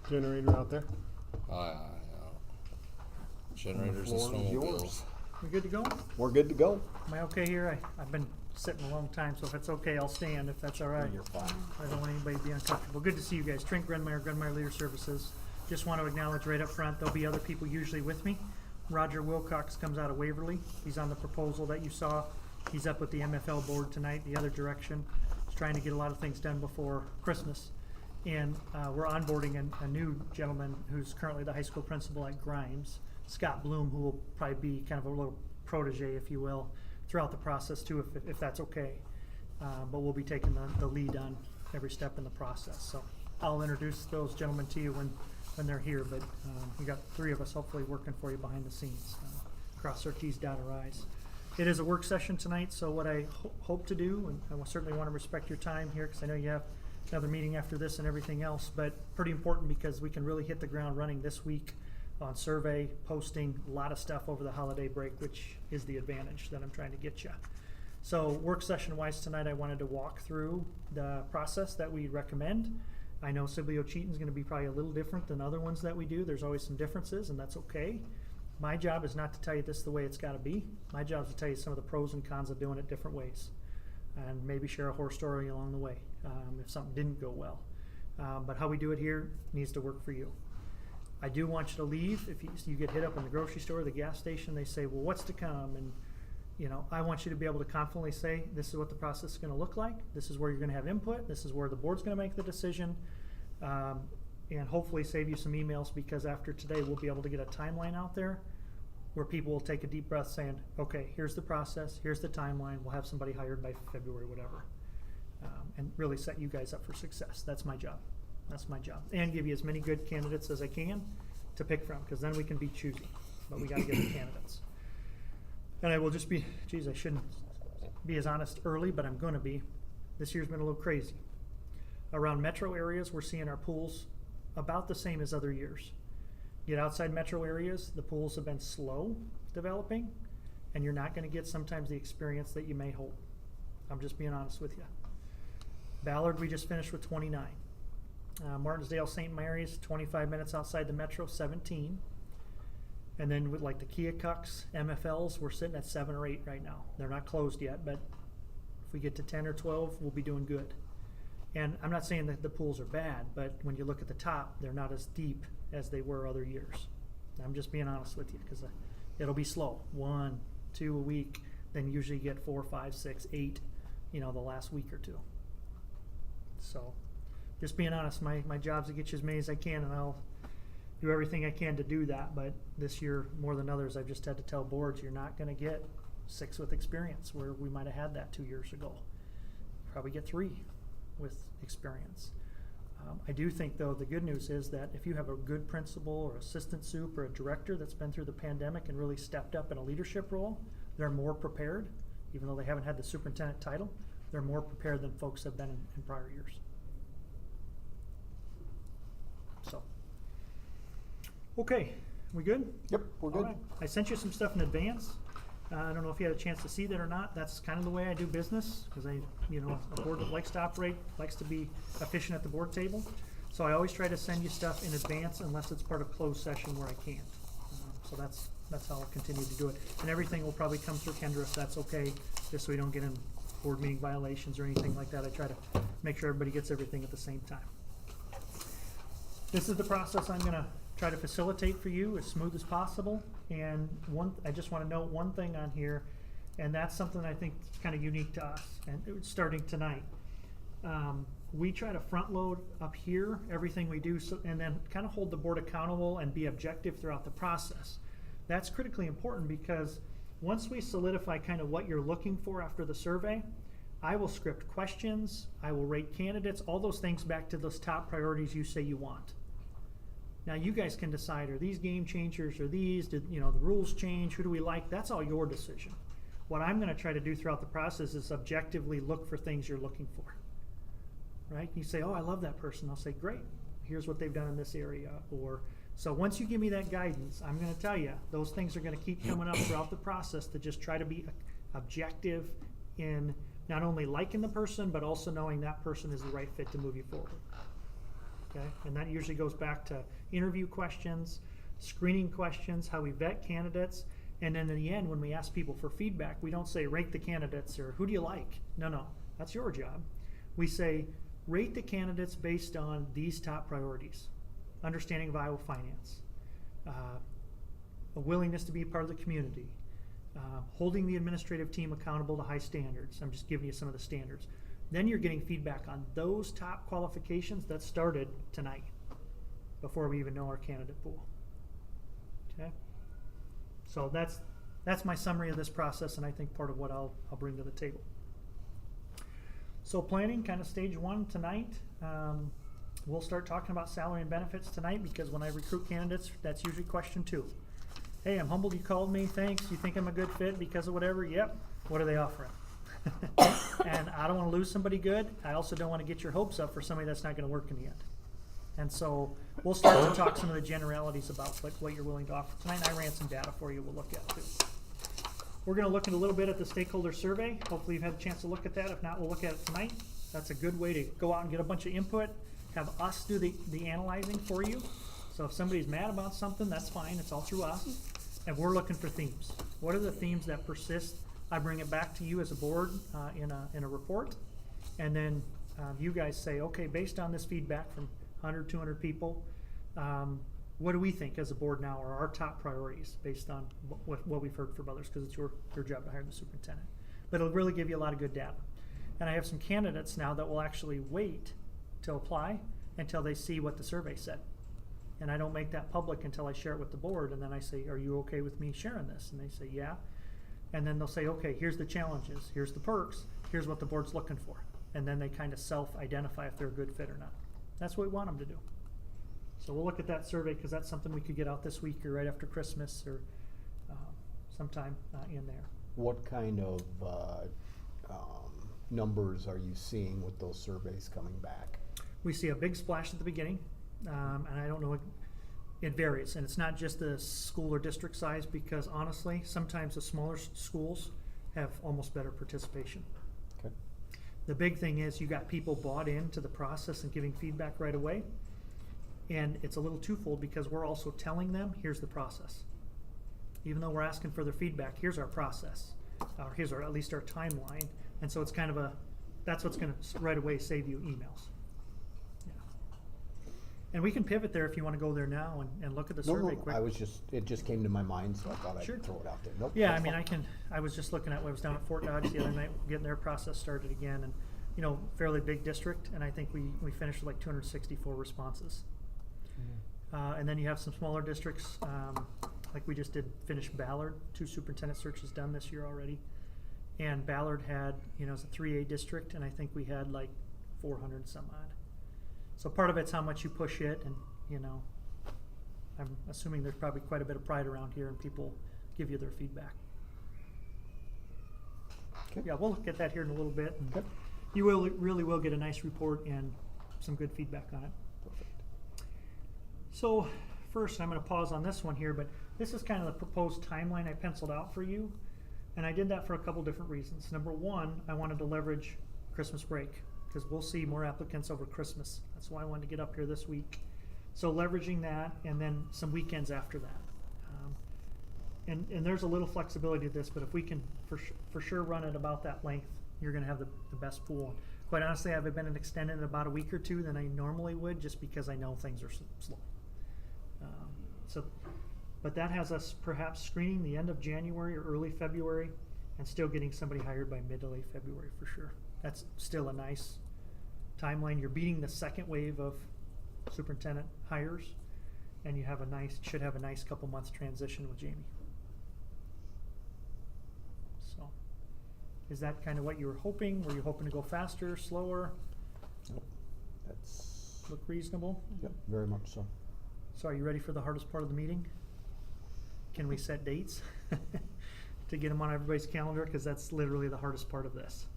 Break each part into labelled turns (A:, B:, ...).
A: generator out there?
B: Generators and
A: The floor is
B: snowmobiles.
A: yours.
C: We good to go?
A: We're good to go.
C: Am I okay here? I've been sitting a long time, so if it's okay, I'll stand, if that's all right.
A: You're fine.
C: I don't want anybody to be uncomfortable. Good to see you guys. Trent Grenmeyer Leader Services. Just want to acknowledge right up front, there'll be other people usually with me. Roger Wilcox comes out of Waverly. He's on the proposal that you saw. He's up with the MFL board tonight, the other direction. He's trying to get a lot of things done before Christmas. And we're onboarding a new gentleman who's currently the high school principal at Grimes, Scott Bloom, who will probably be kind of a little protege, if you will, throughout the process too, if that's okay. But we'll be taking the lead on every step in the process. So I'll introduce those gentlemen to you when they're here, but we got three of us hopefully working for you behind the scenes. Cross our T's, dot our I's. It is a work session tonight, so what I hope to do, and I will certainly want to respect your time here because I know you have another meeting after this and everything else, but pretty important because we can really hit the ground running this week on survey, posting, a lot of stuff over the holiday break, which is the advantage that I'm trying to get you. So work session wise tonight, I wanted to walk through the process that we recommend. I know Sibley-Ocheyedan is going to be probably a little different than other ones that we do. There's always some differences, and that's okay. My job is not to tell you this is the way it's got to be. My job is to tell you some of the pros and cons of doing it different ways, and maybe share a horror story along the way if something didn't go well. But how we do it here needs to work for you. I do want you to leave. If you get hit up in the grocery store, the gas station, they say, well, what's to come? And I want you to be able to confidently say, this is what the process is going to look like. This is where you're going to have input. This is where the board's going to make the decision. And hopefully save you some emails, because after today, we'll be able to get a timeline out there where people will take a deep breath saying, okay, here's the process, here's the timeline. We'll have somebody hired by February, whatever. And really set you guys up for success. That's my job. That's my job. And give you as many good candidates as I can to pick from, because then we can be choosy. But we got to get the candidates. And I will just be, geez, I shouldn't be as honest early, but I'm going to be. This year's been a little crazy. Around metro areas, we're seeing our pools about the same as other years. Get outside metro areas, the pools have been slow developing, and you're not going to get sometimes the experience that you may hope. I'm just being honest with you. Ballard, we just finished with 29. Martinsdale, St. Mary's, 25 minutes outside the metro, 17. And then with like the Keokuks, MFLs, we're sitting at 7 or 8 right now. They're not closed yet, but if we get to 10 or 12, we'll be doing good. And I'm not saying that the pools are bad, but when you look at the top, they're not as deep as they were other years. I'm just being honest with you, because it'll be slow. 1, 2 a week, then usually you get 4, 5, 6, 8, the last week or two. So just being honest, my job is to get you as many as I can, and I'll do everything I can to do that. But this year, more than others, I've just had to tell boards, you're not going to get 6 with experience, where we might have had that 2 years ago. Probably get 3 with experience. I do think, though, the good news is that if you have a good principal or assistant sup or a director that's been through the pandemic and really stepped up in a leadership role, they're more prepared. Even though they haven't had the superintendent title, they're more prepared than folks have been in prior years. So, okay, we good?
A: Yep, we're good.
C: All right. I sent you some stuff in advance. I don't know if you had a chance to see that or not. That's kind of the way I do business, because a board that likes to operate, likes to be efficient at the board table. So I always try to send you stuff in advance unless it's part of closed session where I can't. So that's how I'll continue to do it. And everything will probably come through Kendra if that's okay, just so we don't get in board meeting violations or anything like that. I try to make sure everybody gets everything at the same time. This is the process I'm going to try to facilitate for you as smooth as possible. And I just want to note one thing on here, and that's something I think is kind of unique to us, and it's starting tonight. We try to front load up here everything we do, and then kind of hold the board accountable and be objective throughout the process. That's critically important, because once we solidify kind of what you're looking for after the survey, I will script questions, I will rate candidates, all those things back to those top priorities you say you want. Now you guys can decide, are these game changers, or these, did the rules change, who do we like? That's all your decision. What I'm going to try to do throughout the process is objectively look for things you're looking for. Right? You say, oh, I love that person. I'll say, great, here's what they've done in this area. So once you give me that guidance, I'm going to tell you, those things are going to keep coming up throughout the process to just try to be objective in not only liking the person, but also knowing that person is the right fit to move you forward. okay? And that usually goes back to interview questions, screening questions, how we vet candidates, and then in the end, when we ask people for feedback, we don't say rate the candidates or who do you like? No, that's your job. We say rate the candidates based on these top priorities: understanding of Iowa finance, a willingness to be part of the community, holding the administrative team accountable to high standards. I'm just giving you some of the standards. Then you're getting feedback on those top qualifications that started tonight before we even know our candidate pool. Okay? So that's my summary of this process, and I think part of what I'll bring to the table. So planning, kind of stage one tonight. We'll start talking about salary and benefits tonight, because when I recruit candidates, that's usually question 2. Hey, I'm humbled you called me, thanks. You think I'm a good fit because of whatever? Yep. What are they offering? And I don't want to lose somebody good. I also don't want to get your hopes up for somebody that's not going to work in the end. And so we'll start to talk some of the generalities about what you're willing to offer tonight. And I ran some data for you we'll look at too. We're going to look at a little bit at the stakeholder survey. Hopefully you've had a chance to look at that. If not, we'll look at it tonight. That's a good way to go out and get a bunch of input, have us do the analyzing for you. So if somebody's mad about something, that's fine. It's all through us. And we're looking for themes. What are the themes that persist? I bring it back to you as a board in a report. And then you guys say, okay, based on this feedback from 100, 200 people, what do we think as a board now are our top priorities based on what we've heard from others, because it's your job to hire the superintendent. But it'll really give you a lot of good data. And I have some candidates now that will actually wait to apply until they see what the survey said. And I don't make that public until I share it with the board, and then I say, are you okay with me sharing this? And they say, yeah. And then they'll say, okay, here's the challenges, here's the perks, here's what the board's looking for. And then they kind of self-identify if they're a good fit or not. That's what we want them to do. So we'll look at that survey, because that's something we could get out this week or right after Christmas or sometime in there.
A: What kind of numbers are you seeing with those surveys coming back?
C: We see a big splash at the beginning, and I don't know, it varies. And it's not just the school or district size, because honestly, sometimes the smaller schools have almost better participation.
A: Okay.
C: The big thing is you got people bought into the process and giving feedback right away. And it's a little twofold, because we're also telling them, here's the process. Even though we're asking for their feedback, here's our process. Here's at least our timeline. And so it's kind of that's what's going to right away save you emails. Yeah. And we can pivot there if you want to go there now and look at the survey quick.
A: It just came to my mind, so I thought I'd throw it out there. Nope.
C: Yeah, I mean, I was just looking at what was down at Fort Dodge the other night, getting their process started again, and fairly big district, and I think we finished with like 264 responses. And then you have some smaller districts, like we just did finish Ballard, 2 superintendent searches done this year already. And Ballard had, it's a 3A district, and I think we had like 400 some odd. So part of it's how much you push it, and I'm assuming there's probably quite a bit of pride around here, and people give you their feedback.
A: Okay.
C: Yeah, we'll look at that here in a little bit. And
A: okay.
C: You really will get a nice report and some good feedback on it.
A: Perfect.
C: So first, I'm going to pause on this one here, but this is kind of the proposed timeline I penciled out for you. And I did that for a couple different reasons. Number one, I wanted to leverage Christmas break, because we'll see more applicants over Christmas. That's why I wanted to get up here this week. So leveraging that, and then some weekends after that. And there's a little flexibility to this, but if we can for sure run it about that length, you're going to have the best pool. Quite honestly, I've been extended in about a week or two than I normally would, just because I know things are slow. But that has us perhaps screening the end of January or early February, and still getting somebody hired by mid to late February for sure. That's still a nice timeline. You're beating the second wave of superintendent hires, and you have should have a nice couple months transition with Jamie. So, is that kind of what you were hoping? Were you hoping to go faster, slower?
A: Nope. That's
C: look reasonable?
A: Yep, very much so.
C: So are you ready for the hardest part of the meeting? Can we set dates to get them on everybody's calendar? Because that's literally the hardest part of this.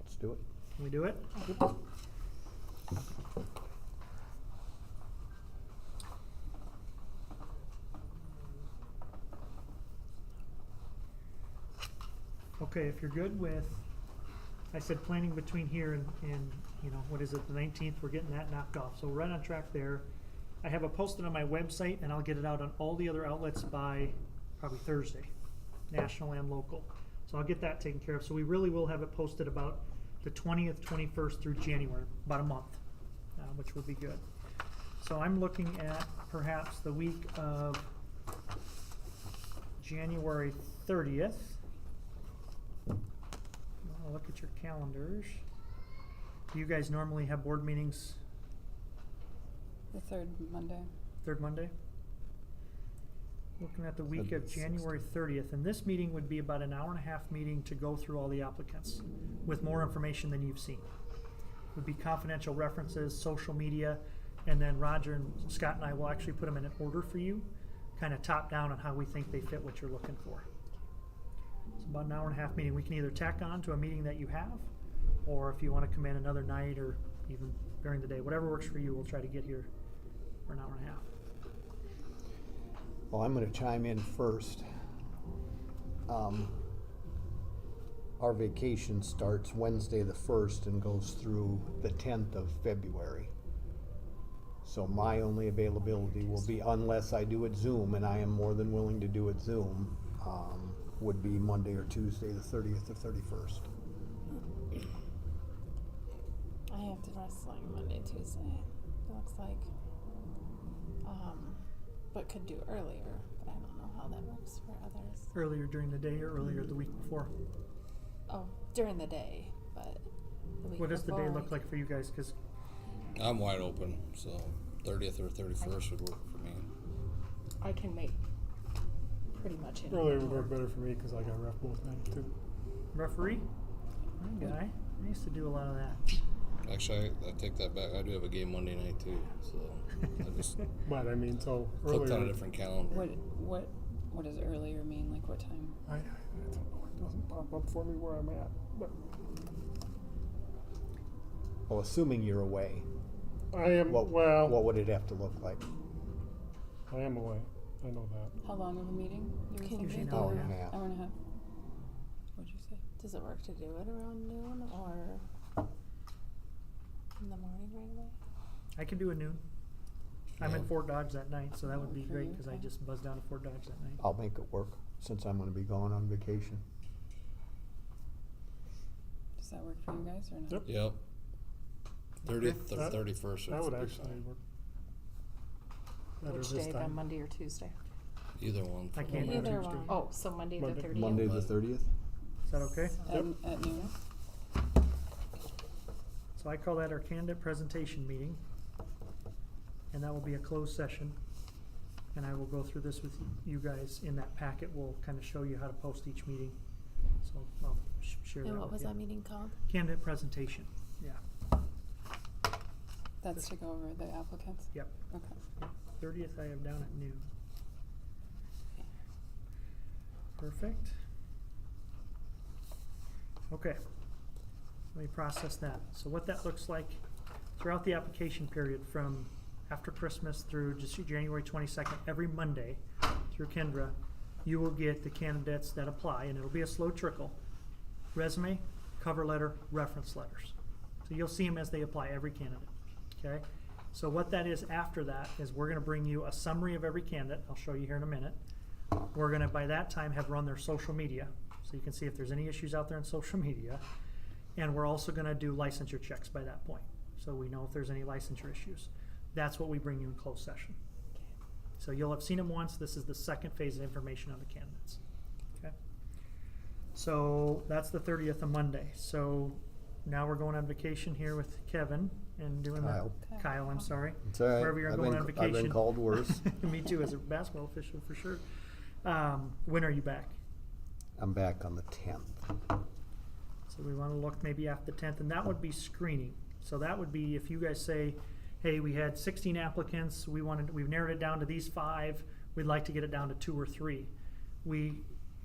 A: Let's do it.
C: Can we do it?
A: Yep.
C: Okay, if you're good with I said planning between here and, you know, what is it, the 19th, we're getting that knocked off. So we're right on track there. I have it posted on my website, and I'll get it out on all the other outlets by probably Thursday, national and local. So I'll get that taken care of. So we really will have it posted about the 20th, 21st through January, about a month, which will be good. So I'm looking at perhaps the week of January 30th. I'll look at your calendars. Do you guys normally have board meetings
B: The third Monday.
C: third Monday? Looking at the week of January 30th, and this meeting would be about an hour and a half meeting to go through all the applicants with more information than you've seen. Would be confidential references, social media, and then Roger and Scott and I will actually put them in an order for you, kind of top down on how we think they fit what you're looking for. It's about an hour and a half meeting. We can either tack on to a meeting that you have, or if you want to come in another night or even during the day, whatever works for you, we'll try to get here for an hour and a half.
A: Well, I'm gonna chime in first. Our vacation starts Wednesday the 1st and goes through the 10th of February. So my only availability will be, unless I do it Zoom, and I am more than willing to do it Zoom, would be Monday or Tuesday, the 30th or 31st.
B: I have to wrestling Monday, Tuesday. It looks like. But could do earlier, but I don't know how that works for others.
C: Earlier during the day or earlier the week before?
B: Oh, during the day, but the week
C: What does the day
B: before,
C: look like for you guys? Because
D: I'm wide open, so 30th or 31st would work for me.
E: I can make pretty much any.
F: Earlier would work better for me because I got ref both nights too.
C: referee, my guy, I used to do a lot of that.
D: Actually, I take that back. I do have a game Monday night too, so I just
F: But I mean, so
D: clicked on a
F: earlier.
D: different calendar.
B: What does earlier mean? Like what time?
F: I don't know. It doesn't pop up for me where I'm at. But
A: Well, assuming you're away,
F: I am.
A: what would it have to look like?
F: I am away. I know that.
B: How long of a meeting? You were
C: Usually
B: thinking?
C: an
A: hour and a half.
B: Hour and a half. What'd you say?
E: Does it work to do it around noon or in the morning right away?
C: I could do a noon. I'm in
D: Yeah.
C: Fort Dodge that night, so that would be
B: For
C: great
B: you,
C: because I
B: okay.
C: just buzzed down to Fort Dodge that night.
A: I'll make it work since I'm gonna be going on vacation.
B: Does that work for you guys or not?
F: Yep.
D: Yep. 30th or
F: That-
D: 31st.
F: That would
D: be
F: actually
D: fine.
F: work better
E: Which
F: this
E: day,
F: time.
E: then Monday or Tuesday?
D: Either one.
C: I
D: for
C: can't
D: me.
C: do
B: Either
C: Tuesday.
B: one.
E: Oh, so Monday the
F: Monday.
E: 30th?
A: Monday the
D: But-
A: 30th?
C: Is that okay?
B: At noon?
C: So I call that our candidate presentation meeting. And that will be a closed session. And I will go through this with you guys in that packet. We'll kind of show you how to post each meeting. So I'll share that
E: And what
C: with
E: was
C: you.
E: that meeting called?
C: Candidate presentation, yeah.
B: That's to go over the applicants?
C: Yep.
B: Okay.
C: 30th I have down at noon. Perfect. Okay, let me process that. So what that looks like throughout the application period from after Christmas through just January 22nd, every Monday through Kendra, you will get the candidates that apply, and it'll be a slow trickle. Resume, cover letter, reference letters. So you'll see them as they apply, every candidate, okay? So what that is after that is we're gonna bring you a summary of every candidate. I'll show you here in a minute. We're gonna, by that time, have run their social media, so you can see if there's any issues out there in social media. And we're also gonna do licensure checks by that point, so we know if there's any licensure issues. That's what we bring you in closed session. So you'll have seen them once. This is the second phase of information on the candidates, okay? So that's the 30th of Monday. So now we're going on vacation here with Kevin and doing
A: Kyle.
C: that. Kyle, I'm sorry.
A: It's all right.
C: Wherever you're
A: I've
C: going
A: been-
C: on
A: I've
C: vacation.
A: been called worse.
C: Me too, as a basketball official, for sure. When are you back?
A: I'm back on the 10th.
C: So we want to look maybe after the 10th, and that would be screening. So that would be if you guys say, hey, we had 16 applicants, we've narrowed it down to these 5, we'd like to get it down to 2 or 3.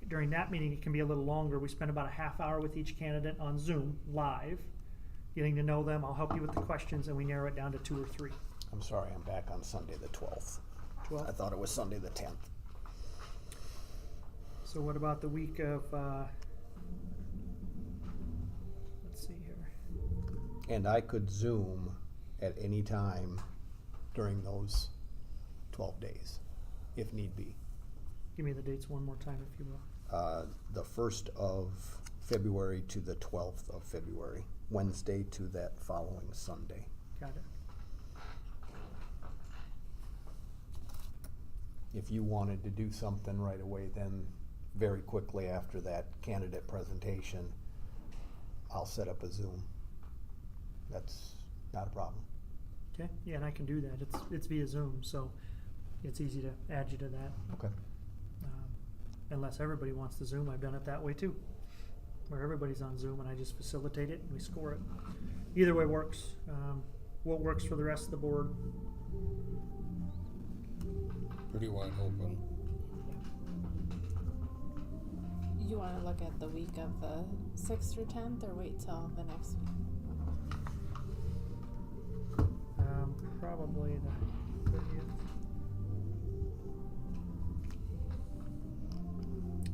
C: During that meeting, it can be a little longer. We spend about a half hour with each candidate on Zoom, live, getting to know them. I'll help you with the questions, and we narrow it down to 2 or 3.
A: I'm sorry, I'm back on Sunday the 12th.
C: 12?
A: I thought it was Sunday the 10th.
C: So what about the week of, let's see,
A: And I could Zoom at any time during those 12 days, if need be.
C: Give me the dates one more time, if you will.
A: The 1st of February to the 12th of February, Wednesday to that following Sunday.
C: Got it.
A: If you wanted to do something right away, then very quickly after that candidate presentation, I'll set up a Zoom. That's not a problem.
C: Okay, yeah, and I can do that. It's via Zoom, so it's easy to add you to that.
A: Okay.
C: Unless everybody wants to Zoom, I've done it that way too, where everybody's on Zoom and I just facilitate it and we score it. Either way works. What works for the rest of the board?
D: Pretty wide open.
B: You wanna look at the week of the 6th or 10th, or wait till the next week?
C: Probably the 30th.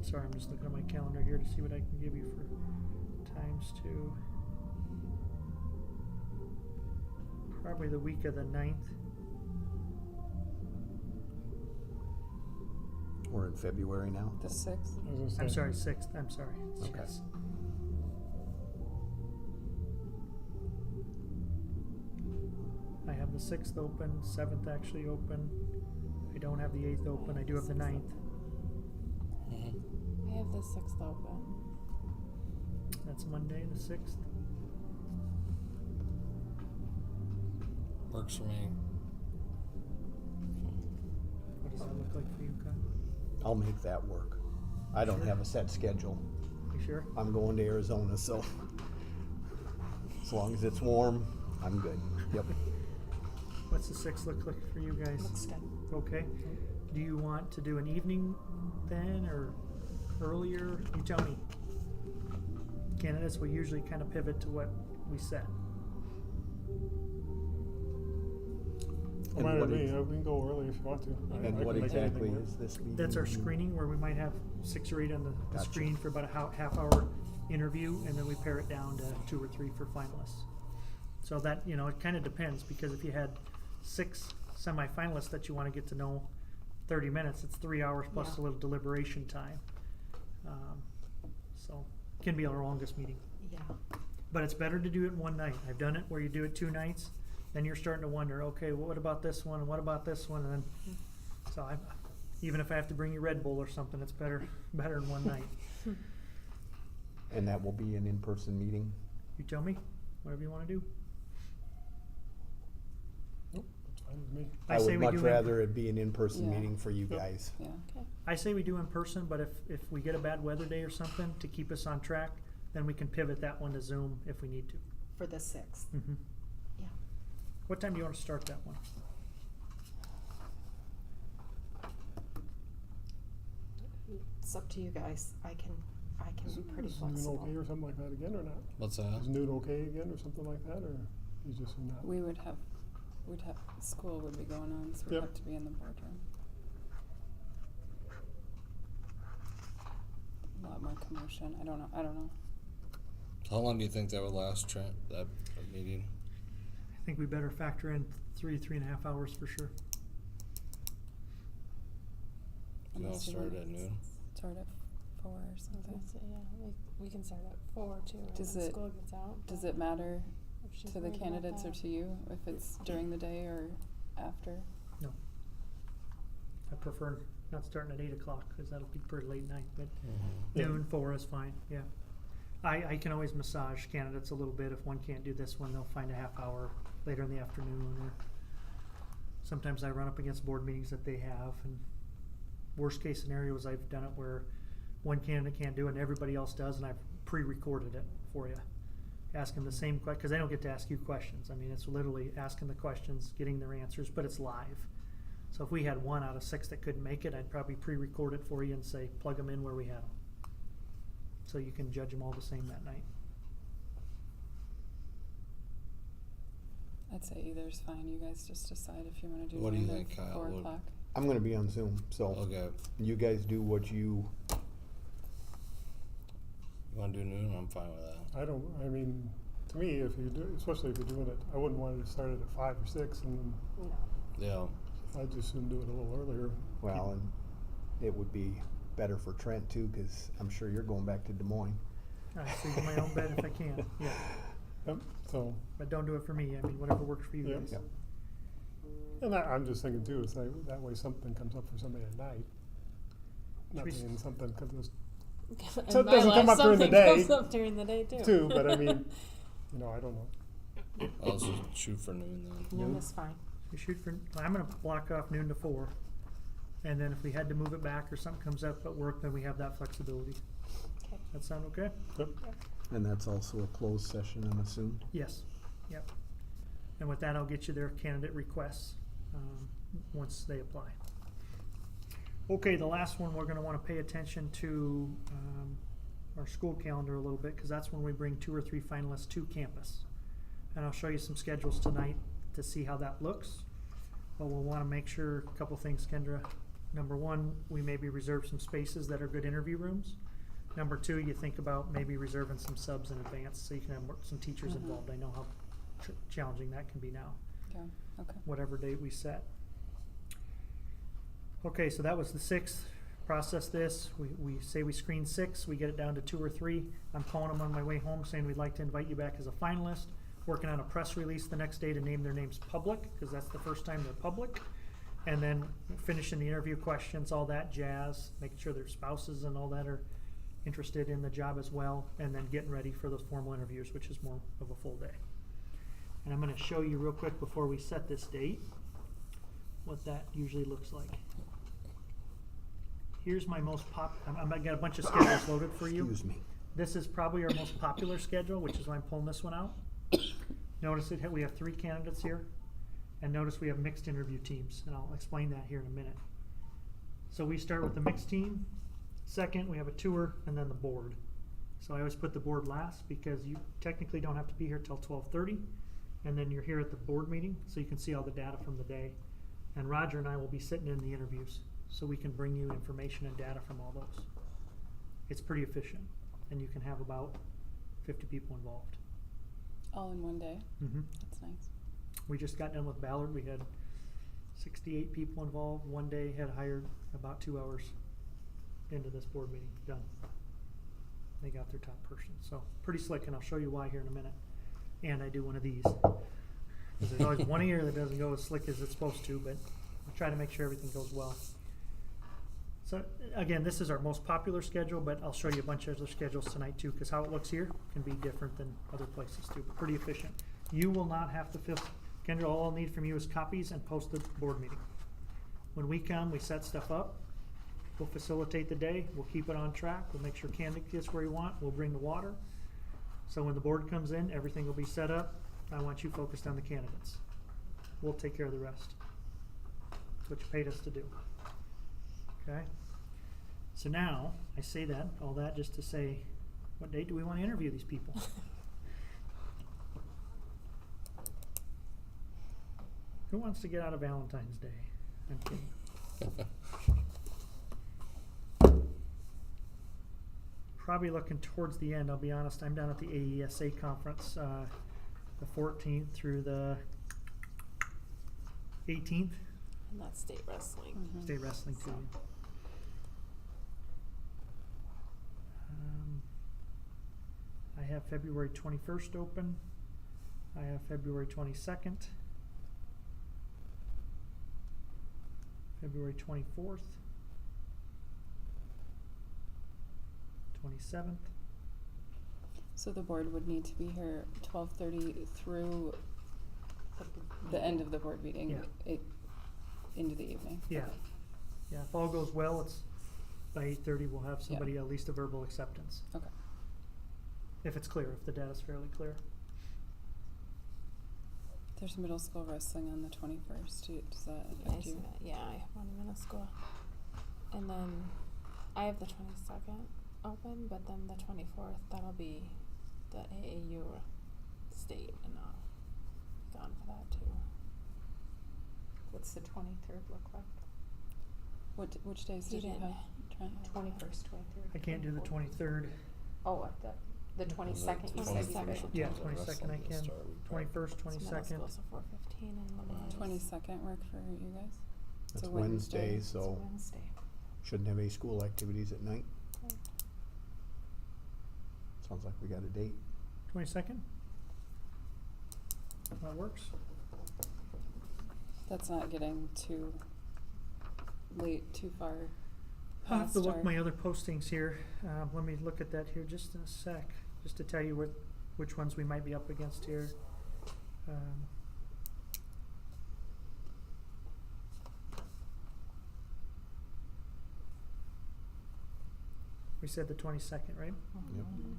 C: Sorry, I'm just looking at my calendar here to see what I can give you for times two. Probably the week of the 9th.
A: We're in February now?
G: The 6th?
F: I was gonna
C: I'm
F: say,
C: sorry, 6th. I'm sorry.
A: Okay.
C: Yes. I have the 6th open, 7th actually open. I don't have the 8th open. I do have the 9th.
D: Mm-hmm.
B: I have the 6th open.
C: That's Monday, the 6th.
D: Works for me.
C: What does that look like for you, Kyle?
A: I'll make that work. I don't have a set schedule.
C: You sure?
A: I'm going to Arizona, so as long as it's warm, I'm good. Yep.
C: What's the 6th look like for you guys?
E: Looks good.
C: Okay. Do you want to do an evening then or earlier? You tell me. Candidates, we usually kind of pivot to what we set.
F: no matter me, we can go early if you want to. I
A: And
F: can
A: what
F: make anything
A: exactly
F: work.
A: is this meeting?
C: That's our screening where we might have 6 or 8 on the
A: Gotcha.
C: screen for about a half hour interview, and then we pare it down to 2 or 3 for finalists. So that, it kind of depends, because if you had 6 semifinalists that you want to get to know 30 minutes, it's 3 hours plus
E: Yeah.
C: a little deliberation time. So it can be our longest meeting.
E: Yeah.
C: But it's better to do it in one night. I've done it where you do it 2 nights, then you're starting to wonder, okay, well, what about this one, and what about this one, and then, so even if I have to bring you Red Bull or something, it's better in one night.
A: And that will be an in-person meeting?
C: You tell me, whatever you wanna do.
F: Nope, that's fine with me.
A: I
C: say
A: would
C: we
A: much
C: do in-
A: rather it be an in-person
G: Yeah.
A: meeting for you
C: Yep.
A: guys.
G: Yeah.
B: Okay.
C: I say we do in person, but if we get a bad weather day or something to keep us on track, then we can pivot that one to Zoom if we need to.
E: For the 6th.
C: Mm-hmm.
E: Yeah.
C: What time do you wanna start that one?
E: It's up to you guys. I can be pretty
F: Is noon
E: flexible.
F: okay or something like that again or not?
D: What's that?
F: Is noon okay again or something like that, or is just not?
G: We'd have, school would be going on, so we'd
F: Yep.
G: have to be in the boardroom. A lot more commotion. I don't know.
D: How long do you think that would last, Trent, that meeting?
C: I think we better factor in 3.5 hours for sure.
D: You know,
G: Unless you
D: start
G: want
D: at noon.
G: Start at 4 or
B: I was
G: something.
B: gonna say, yeah, we can start at 4 too, when
G: Does it-
B: school gets out.
G: Does
B: but
G: it matter
B: if she's
G: to the
B: worried about
G: candidates or
B: that.
G: to you if it's during the day or after?
C: No. I prefer not starting at 8 o'clock, cause that'll be pretty late night, but
F: Yeah.
C: noon, 4 is fine, yeah. I can always massage candidates a little bit. If one can't do this one, they'll find a half hour later in the afternoon, or sometimes I run up against board meetings that they have, and worst case scenarios, I've done it where one candidate can't do it and everybody else does, and I've pre-recorded it for you. Asking the same cause they don't get to ask you questions. I mean, it's literally asking the questions, getting their answers, but it's live. So if we had 1 out of 6 that couldn't make it, I'd probably pre-record it for you and say, plug them in where we had them. So you can judge them all the same that night.
G: I'd say either's fine. You guys just decide if you wanna do
D: What do you
G: 9 or
D: think, Kyle?
G: 4
D: What-
G: o'clock.
A: I'm gonna be on Zoom, so
D: Okay.
A: you guys do what you,
D: You wanna do noon? I'm fine with that.
F: I mean, to me, if you do, especially if you're doing it, I wouldn't want it to start it at 5 or 6, and then
E: No.
D: Yeah.
F: I'd just soon do it a little earlier.
A: Well, and it would be better for Trent too, cause I'm sure you're going back to Des Moines.
C: I sleep in my own bed if I can, yeah.
F: Yep, so,
C: But don't do it for me. I mean, whatever works for you
F: Yep.
C: guys.
A: Yep.
F: and I'm just thinking too, it's like, that way something comes up for somebody at night. Not
C: Should we
F: saying something comes
B: In
F: So it
B: my
F: doesn't come
B: life,
F: up during the
B: something
F: day,
B: comes up during the day too.
F: too, but I mean, you know, I don't know.
D: I'll also shoot for noon then.
E: Noon is fine.
C: We shoot for, I'm gonna block off noon to 4. And then if we had to move it back or something comes up at work, then we have that flexibility.
E: Okay.
C: That sound okay?
F: Yep.
A: And that's also a closed session, I'm assumed.
C: Yes, yep. And with that, I'll get you their candidate requests, once they apply. Okay, the last one, we're gonna wanna pay attention to, our school calendar a little bit, cause that's when we bring 2 or 3 finalists to campus. And I'll show you some schedules tonight to see how that looks. But we'll wanna make sure, a couple things, Kendra. Number one, we maybe reserve some spaces that are good interview rooms. Number two, you think about maybe reserving some subs in advance, so you can have some teachers
G: Mhm.
C: involved. I know how challenging that can be now,
G: Yeah, okay.
C: whatever date we set. Okay, so that was the 6th. Process this. We say we screen 6, we get it down to 2 or 3. I'm calling them on my way home saying we'd like to invite you back as a finalist. Working on a press release the next day to name their names public, because that's the first time they're public. And then finishing the interview questions, all that jazz, making sure their spouses and all that are interested in the job as well, and then getting ready for those formal interviews, which is more of a full day. And I'm gonna show you real quick before we set this date, what that usually looks like. Here's my most I got a bunch of schedules loaded for you.
A: Excuse me.
C: This is probably our most popular schedule, which is why I'm pulling this one out. Notice that we have 3 candidates here, and notice we have mixed interview teams, and I'll explain that here in a minute. So we start with the mixed team. Second, we have a tour, and then the board. So I always put the board last because you technically don't have to be here till 12:30, and then you're here at the board meeting, so you can see all the data from the day. And Roger and I will be sitting in the interviews, so we can bring you information and data from all those. It's pretty efficient, and you can have about 50 people involved.
G: All in one day?
C: Mm-hmm.
G: That's nice.
C: We just got done with Ballard. We had 68 people involved. One day had hired about 2 hours into this board meeting. Done. They got their top person. So pretty slick, and I'll show you why here in a minute. And I do one of these. Because there's always one ear that doesn't go as slick as it's supposed to, but I try to make sure everything goes well. So again, this is our most popular schedule, but I'll show you a bunch of other schedules tonight too, because how it looks here can be different than other places too, but pretty efficient. You will not have to fill, Kendra, all I'll need from you is copies and post the board meeting. When we come, we set stuff up, we'll facilitate the day, we'll keep it on track, we'll make sure candidate gets where you want, we'll bring the water. So when the board comes in, everything will be set up. I want you focused on the candidates. We'll take care of the rest. That's what you paid us to do. Okay? So now, I say that, all that just to say, what date do we want to interview these people? Who wants to get out of Valentine's Day? I'm kidding. Probably looking towards the end, I'll be honest. I'm down at the AESA conference, the 14th through the 18th.
B: And that's state wrestling.
G: Mhm.
C: State wrestling too. I have February 21st open. I have February 22nd. February 24th. 27th.
G: So the board would need to be here 12:30 through the end of the board meeting,
C: Yeah.
G: Into the evening.
C: Yeah. Yeah, if all goes well, it's by 8:30 we'll have somebody,
G: Yeah.
C: at least a verbal acceptance.
G: Okay.
C: If it's clear, if the data's fairly clear.
G: There's middle school wrestling on the 21st. Does that
B: I
G: affect
B: see
G: you?
B: that. Yeah, I have one in middle school. And then I have the 22nd open, but then the 24th, that'll be the AAU state, and I'll be gone for that too.
E: What's the 23rd look like?
G: Which days
B: He
G: did you
B: didn't.
G: have? Trent?
E: 21st, 23rd.
C: I can't do the 23rd.
E: Oh, at the The 22nd, you said you
B: 22nd.
E: could.
C: Yeah,
D: Times that
C: 22nd I
D: wrestling will
C: can.
D: start, we probably-
C: 21st,
B: It's middle
C: 22nd.
B: school, so 4:15 in the morning.
G: 22nd work for you guys? It's
A: It's
G: a
A: Wednesday,
E: It's
A: so
E: Wednesday.
A: shouldn't have any school activities at night.
B: Right.
A: Sounds like we got a date.
C: 22nd? That works.
G: That's not getting too late, too far
C: I'll have
G: past
C: to look
G: our-
C: my other postings here. Let me look at that here just in a sec, just to tell you which ones we might be up against here. We said the 22nd, right?
A: Yep.
B: Mhm.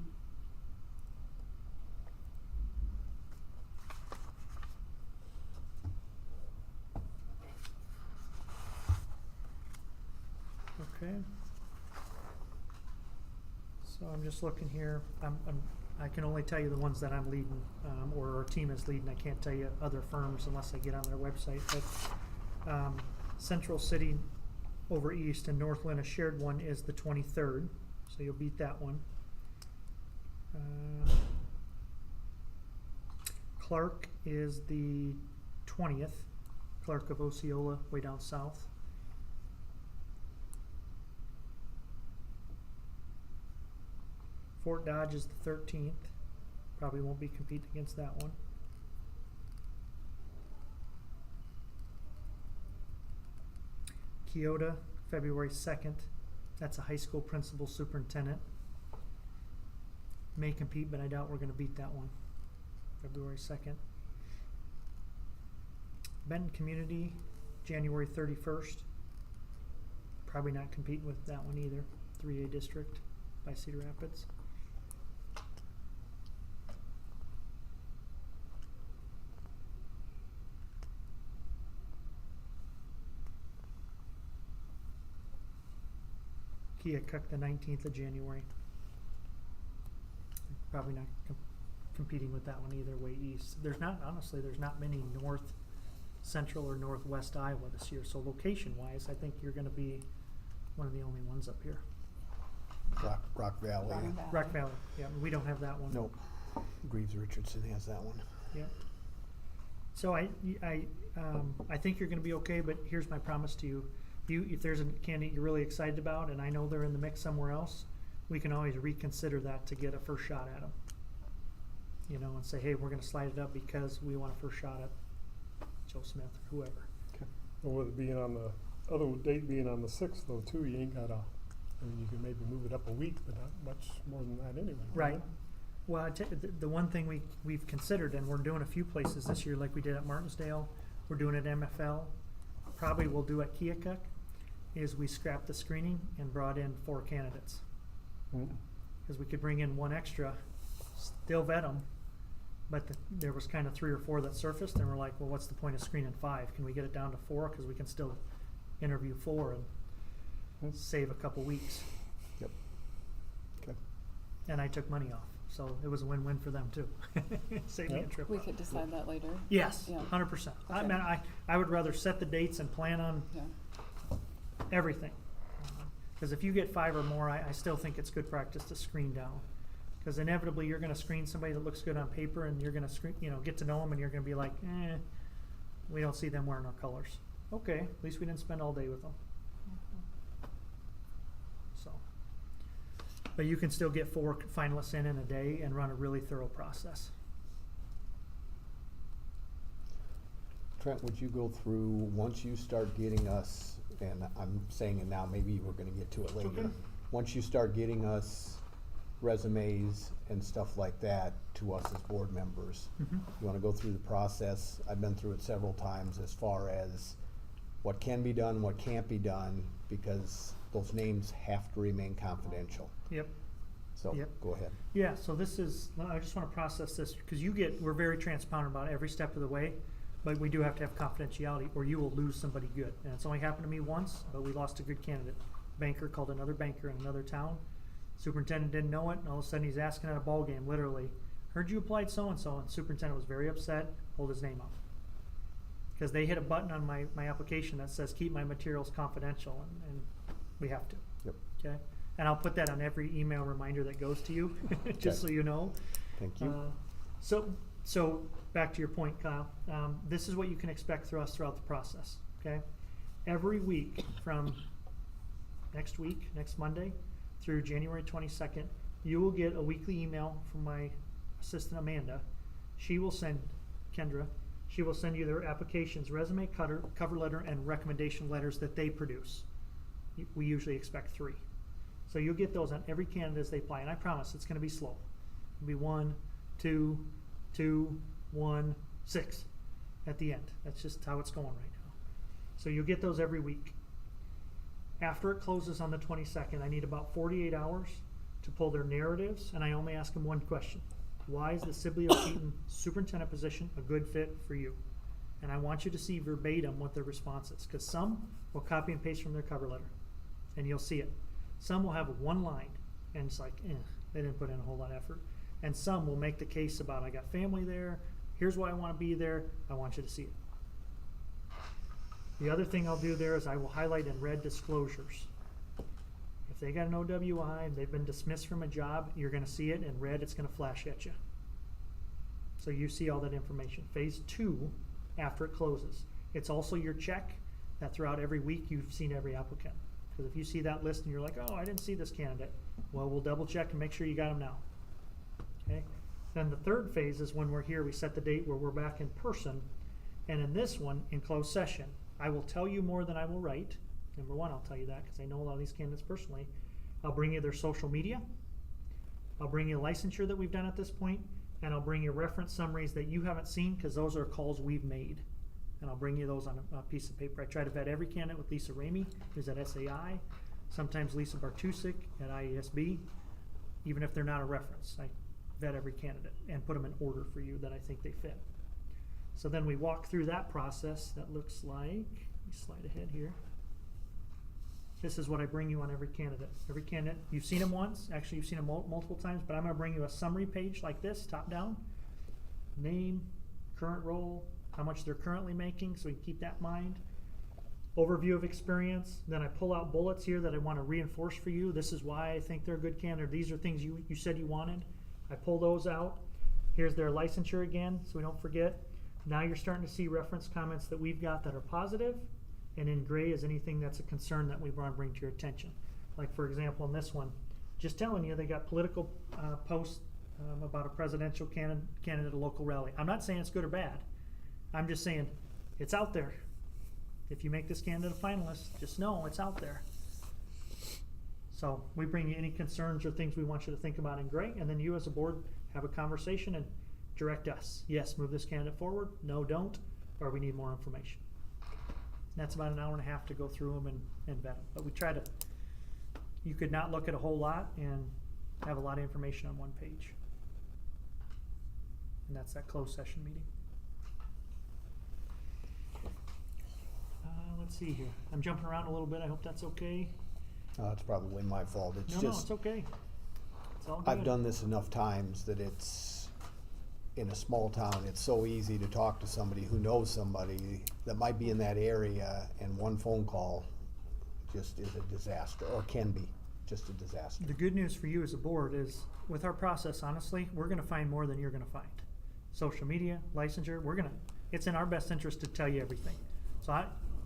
C: Okay. So I'm just looking here, I can only tell you the ones that I'm leading, or our team is leading, I can't tell you other firms unless I get on their website, but, Central City over East and Northland, a shared one is the 23rd, so you'll beat that one. Clark is the 20th, Clark of Osceola, way down south. Fort Dodge is the 13th. Probably won't be competing against that one. Keota, February 2nd. That's a high school principal superintendent. May compete, but I doubt we're going to beat that one. February 2nd. Benton Community, January 31st. Probably not competing with that one either. 3A district by Cedar Rapids. Keokuk, the 19th of January. Probably not competing with that one either, way east. There's not, honestly, there's not many north central or northwest Iowa this year. So location-wise, I think you're going to be one of the only ones up here.
A: Rock Valley.
C: Rock Valley, yeah, we don't have that one.
A: Nope. Greaves Richardson has that one.
C: Yeah. So I think you're going to be okay, but here's my promise to you. If there's a candidate you're really excited about, and I know they're in the mix somewhere else, we can always reconsider that to get a first shot at them. You know, and say, hey, we're going to slide it up because we want a first shot at Joe Smith or whoever.
F: Well, with it being on the other date being on the 6th though too, you ain't gotta, I mean, you can maybe move it up a week, but not much more than that anyway. can
C: Right.
F: you?
C: Well, the one thing we've considered, and we're doing a few places this year, like we did at Martinsdale, we're doing it at MFL, probably we'll do at Keokuk, is we scrapped the screening and brought in 4 candidates.
F: Mm.
C: Because we could bring in 1 extra, still vet them, but there was kind of 3 or 4 that surfaced, and we're like, well, what's the point of screening 5? Can we get it down to 4? Because we can still interview 4 and save a couple weeks.
A: Yep. Okay.
C: And I took money off, so it was a win-win for them too. Save me a
F: Yep.
C: trip.
G: We
C: up.
G: could decide that later.
C: Yes,
G: Yeah.
C: 100%. I
G: Okay.
C: mean, I would rather set the dates and plan on
G: Yeah.
C: everything. Because if you get 5 or more, I still think it's good practice to screen down. Because inevitably you're going to screen somebody that looks good on paper, and you're going to screen, get to know them, and you're going to be like, we don't see them wearing our colors. Okay, at least we didn't spend all day with them. So, but you can still get 4 finalists in a day and run a really thorough process.
A: Trent, would you go through, once you start getting us, and I'm saying it now, maybe you were gonna get to it later.
C: Okay.
A: Once you start getting us resumes and stuff like that to us as board members,
C: Mhm.
A: you wanna go through the process? I've been through it several times as far as what can be done, what can't be done, because those names have to remain confidential.
C: Yep.
A: So,
C: Yep.
A: go ahead.
C: Yeah, so this is, I just wanna process this, because we're very transparent about every step of the way, but we do have to have confidentiality, or you will lose somebody good. And it's only happened to me once, but we lost a good candidate. Banker called another banker in another town. Superintendent didn't know it, and all of a sudden he's asking at a ball game, literally, heard you applied so-and-so, and superintendent was very upset, pulled his name up. Because they hit a button on my application that says, keep my materials confidential, and we have to.
A: Yep.
C: Okay? And I'll put that on every email reminder that goes to you, just so you know.
A: Thank you.
C: So back to your point, Kyle. This is what you can expect through us throughout the process, okay? Every week from next week, next Monday, through January 22nd, you will get a weekly email from my assistant Amanda. She will send, Kendra, she will send you their applications, resume, cover letter, and recommendation letters that they produce. We usually expect 3. So you'll get those on every candidate as they apply, and I promise it's gonna be slow. It'll be 1, 2, 2, 1, 6 at the end. That's just how it's going right now. So you'll get those every week. After it closes on the 22nd, I need about 48 hours to pull their narratives, and I only ask them one question. Why is the Sibley-Ocheyedan superintendent position a good fit for you? And I want you to see verbatim what their response is, because some will copy and paste from their cover letter, and you'll see it. Some will have one line, and it's like, they didn't put in a whole lot of effort. And some will make the case about, I got family there, here's why I want to be there, I want you to see it. The other thing I'll do there is I will highlight in red disclosures. If they got an OWI, they've been dismissed from a job, you're going to see it in red, it's going to flash at you. So you see all that information. Phase 2, after it closes, it's also your check that throughout every week you've seen every applicant. Because if you see that list and you're like, oh, I didn't see this candidate, well, we'll double check and make sure you got them now. Okay. Then the third phase is when we're here, we set the date where we're back in person. And in this one, in closed session, I will tell you more than I will write. Number one, I'll tell you that because I know a lot of these candidates personally. I'll bring you their social media. I'll bring you licensure that we've done at this point, and I'll bring you reference summaries that you haven't seen because those are calls we've made. And I'll bring you those on a piece of paper. I try to vet every candidate with Lisa Ramey, who's at SAI, sometimes Lisa Bartusik at IESB, even if they're not a reference. I vet every candidate and put them in order for you that I think they fit. So then we walk through that process. That looks like, let me slide ahead here. This is what I bring you on every candidate. Every candidate, you've seen them once, actually you've seen them multiple times, but I'm gonna bring you a summary page like this, top down. Name, current role, how much they're currently making, so we can keep that in mind. Overview of experience, then I pull out bullets here that I wanna reinforce for you. This is why I think they're a good candidate. These are things you said you wanted. I pull those out. Here's their licensure again, so we don't forget. Now you're starting to see reference comments that we've got that are positive, and in gray is anything that's a concern that we want to bring to your attention. Like for example, in this one, just telling you they got political posts about a presidential candidate at a local rally. I'm not saying it's good or bad. I'm just saying it's out there. If you make this candidate a finalist, just know it's out there. So we bring you any concerns or things we want you to think about in gray, and then you as a board have a conversation and direct us. Yes, move this candidate forward. No, don't. Or we need more information. And that's about an hour and a half to go through them and vet them. But we try to, you could not look at a whole lot and have a lot of information on one page. And that's that closed session meeting. Let's see here. I'm jumping around a little bit. I hope that's okay.
A: It's probably my fault. It's
C: No,
A: just,
C: it's okay. It's all good.
A: I've done this enough times that it's, in a small town, it's so easy to talk to somebody who knows somebody that might be in that area, and one phone call just is a disaster, or can be just a disaster.
C: The good news for you as a board is, with our process, honestly, we're gonna find more than you're gonna find. Social media, licensure, it's in our best interest to tell you everything. So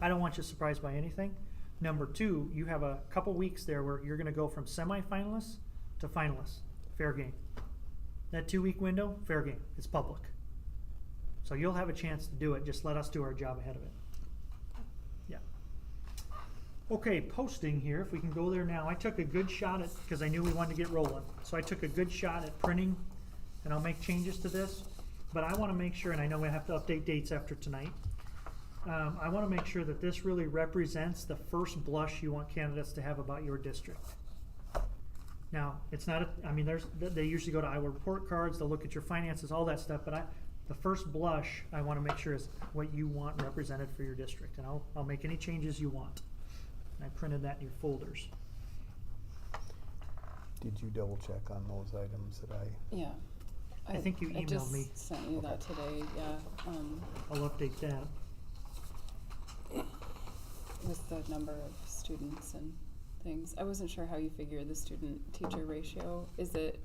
C: I don't want you surprised by anything. Number two, you have a couple weeks there where you're gonna go from semi-finalists to finalists, fair game. That 2-week window, fair game, it's public. So you'll have a chance to do it, just let us do our job ahead of it. Yeah. Okay, posting here, if we can go there now. I took a good shot at, because I knew we wanted to get rolling, so I took a good shot at printing, and I'll make changes to this, but I wanna make sure, and I know we have to update dates after tonight, I wanna make sure that this really represents the first blush you want candidates to have about your district. Now, it's not, they usually go to Iowa report cards, they'll look at your finances, all that stuff, but the first blush I want to make sure is what you want represented for your district, and I'll make any changes you want. And I printed that in your folders.
A: Did you double check on those items that
G: Yeah.
C: I think you
G: I
C: emailed
G: just
C: me.
G: sent you that today, yeah,
C: I'll update that.
G: with the number of students and things. I wasn't sure how you figure the student-teacher ratio. Is it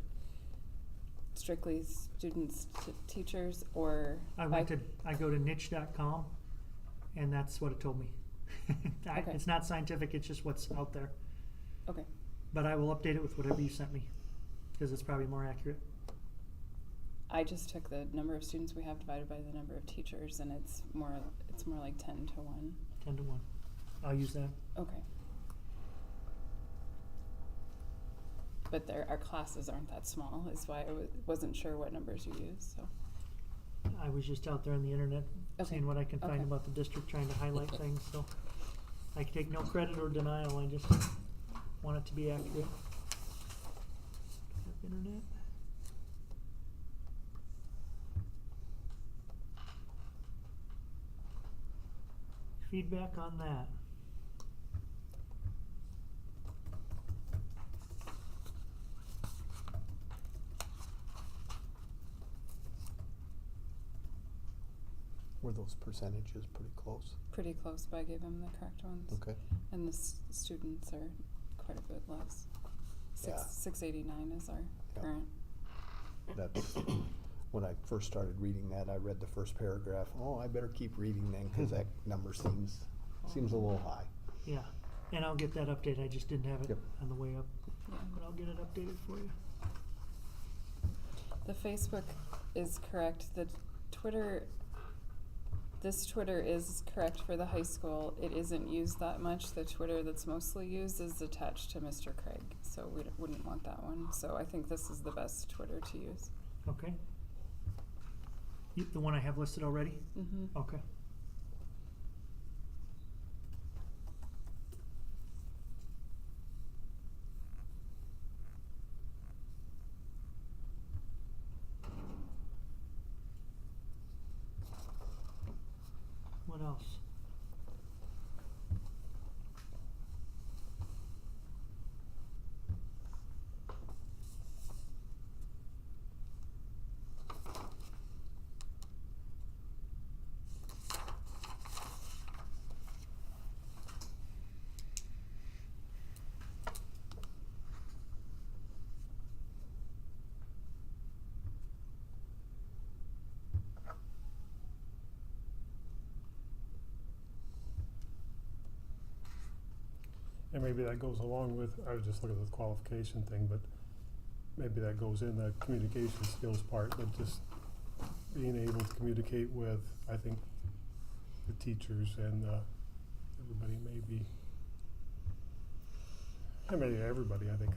G: strictly students to teachers, or
C: I go to niche.com, and that's what it told me.
G: Okay.
C: It's not scientific, it's just what's out there.
G: Okay.
C: But I will update it with whatever you sent me, because it's probably more accurate.
G: I just took the number of students we have divided by the number of teachers, and it's more like 10 to 1.
C: 10 to 1. I'll use that.
G: Okay. But our classes aren't that small, is why I wasn't sure what numbers you use. So.
C: I was just out there on the internet
G: Okay.
C: seeing what I can find
G: Okay.
C: about the district, trying to highlight things, so I can take no credit or denial, I just want it to be accurate. Have internet. Feedback on that.
A: Were those percentages pretty close?
G: Pretty close, but I gave them the correct ones.
A: Okay.
G: And the students are quite a bit less.
A: Yeah.
G: 689 is our
A: Yep.
G: current.
A: That's, when I first started reading that, I read the first paragraph. Oh, I better keep reading then, because that number seems a little high.
C: Yeah, and I'll get that updated, I just didn't have it
A: Yep.
C: on the way up,
G: Yeah.
C: but I'll get it updated for you.
G: The Facebook is correct. This Twitter is correct for the high school. It isn't used that much. The Twitter that's mostly used is attached to Mr. Craig, so we wouldn't want that one. So I think this is the best Twitter to use.
C: Okay. The one I have listed already?
G: Mm-hmm.
C: Okay. What else?
F: And maybe that goes along with, I was just looking at the qualification thing, but maybe that goes in the communication skills part, but just being able to communicate with, I think, the teachers and everybody everybody, I think,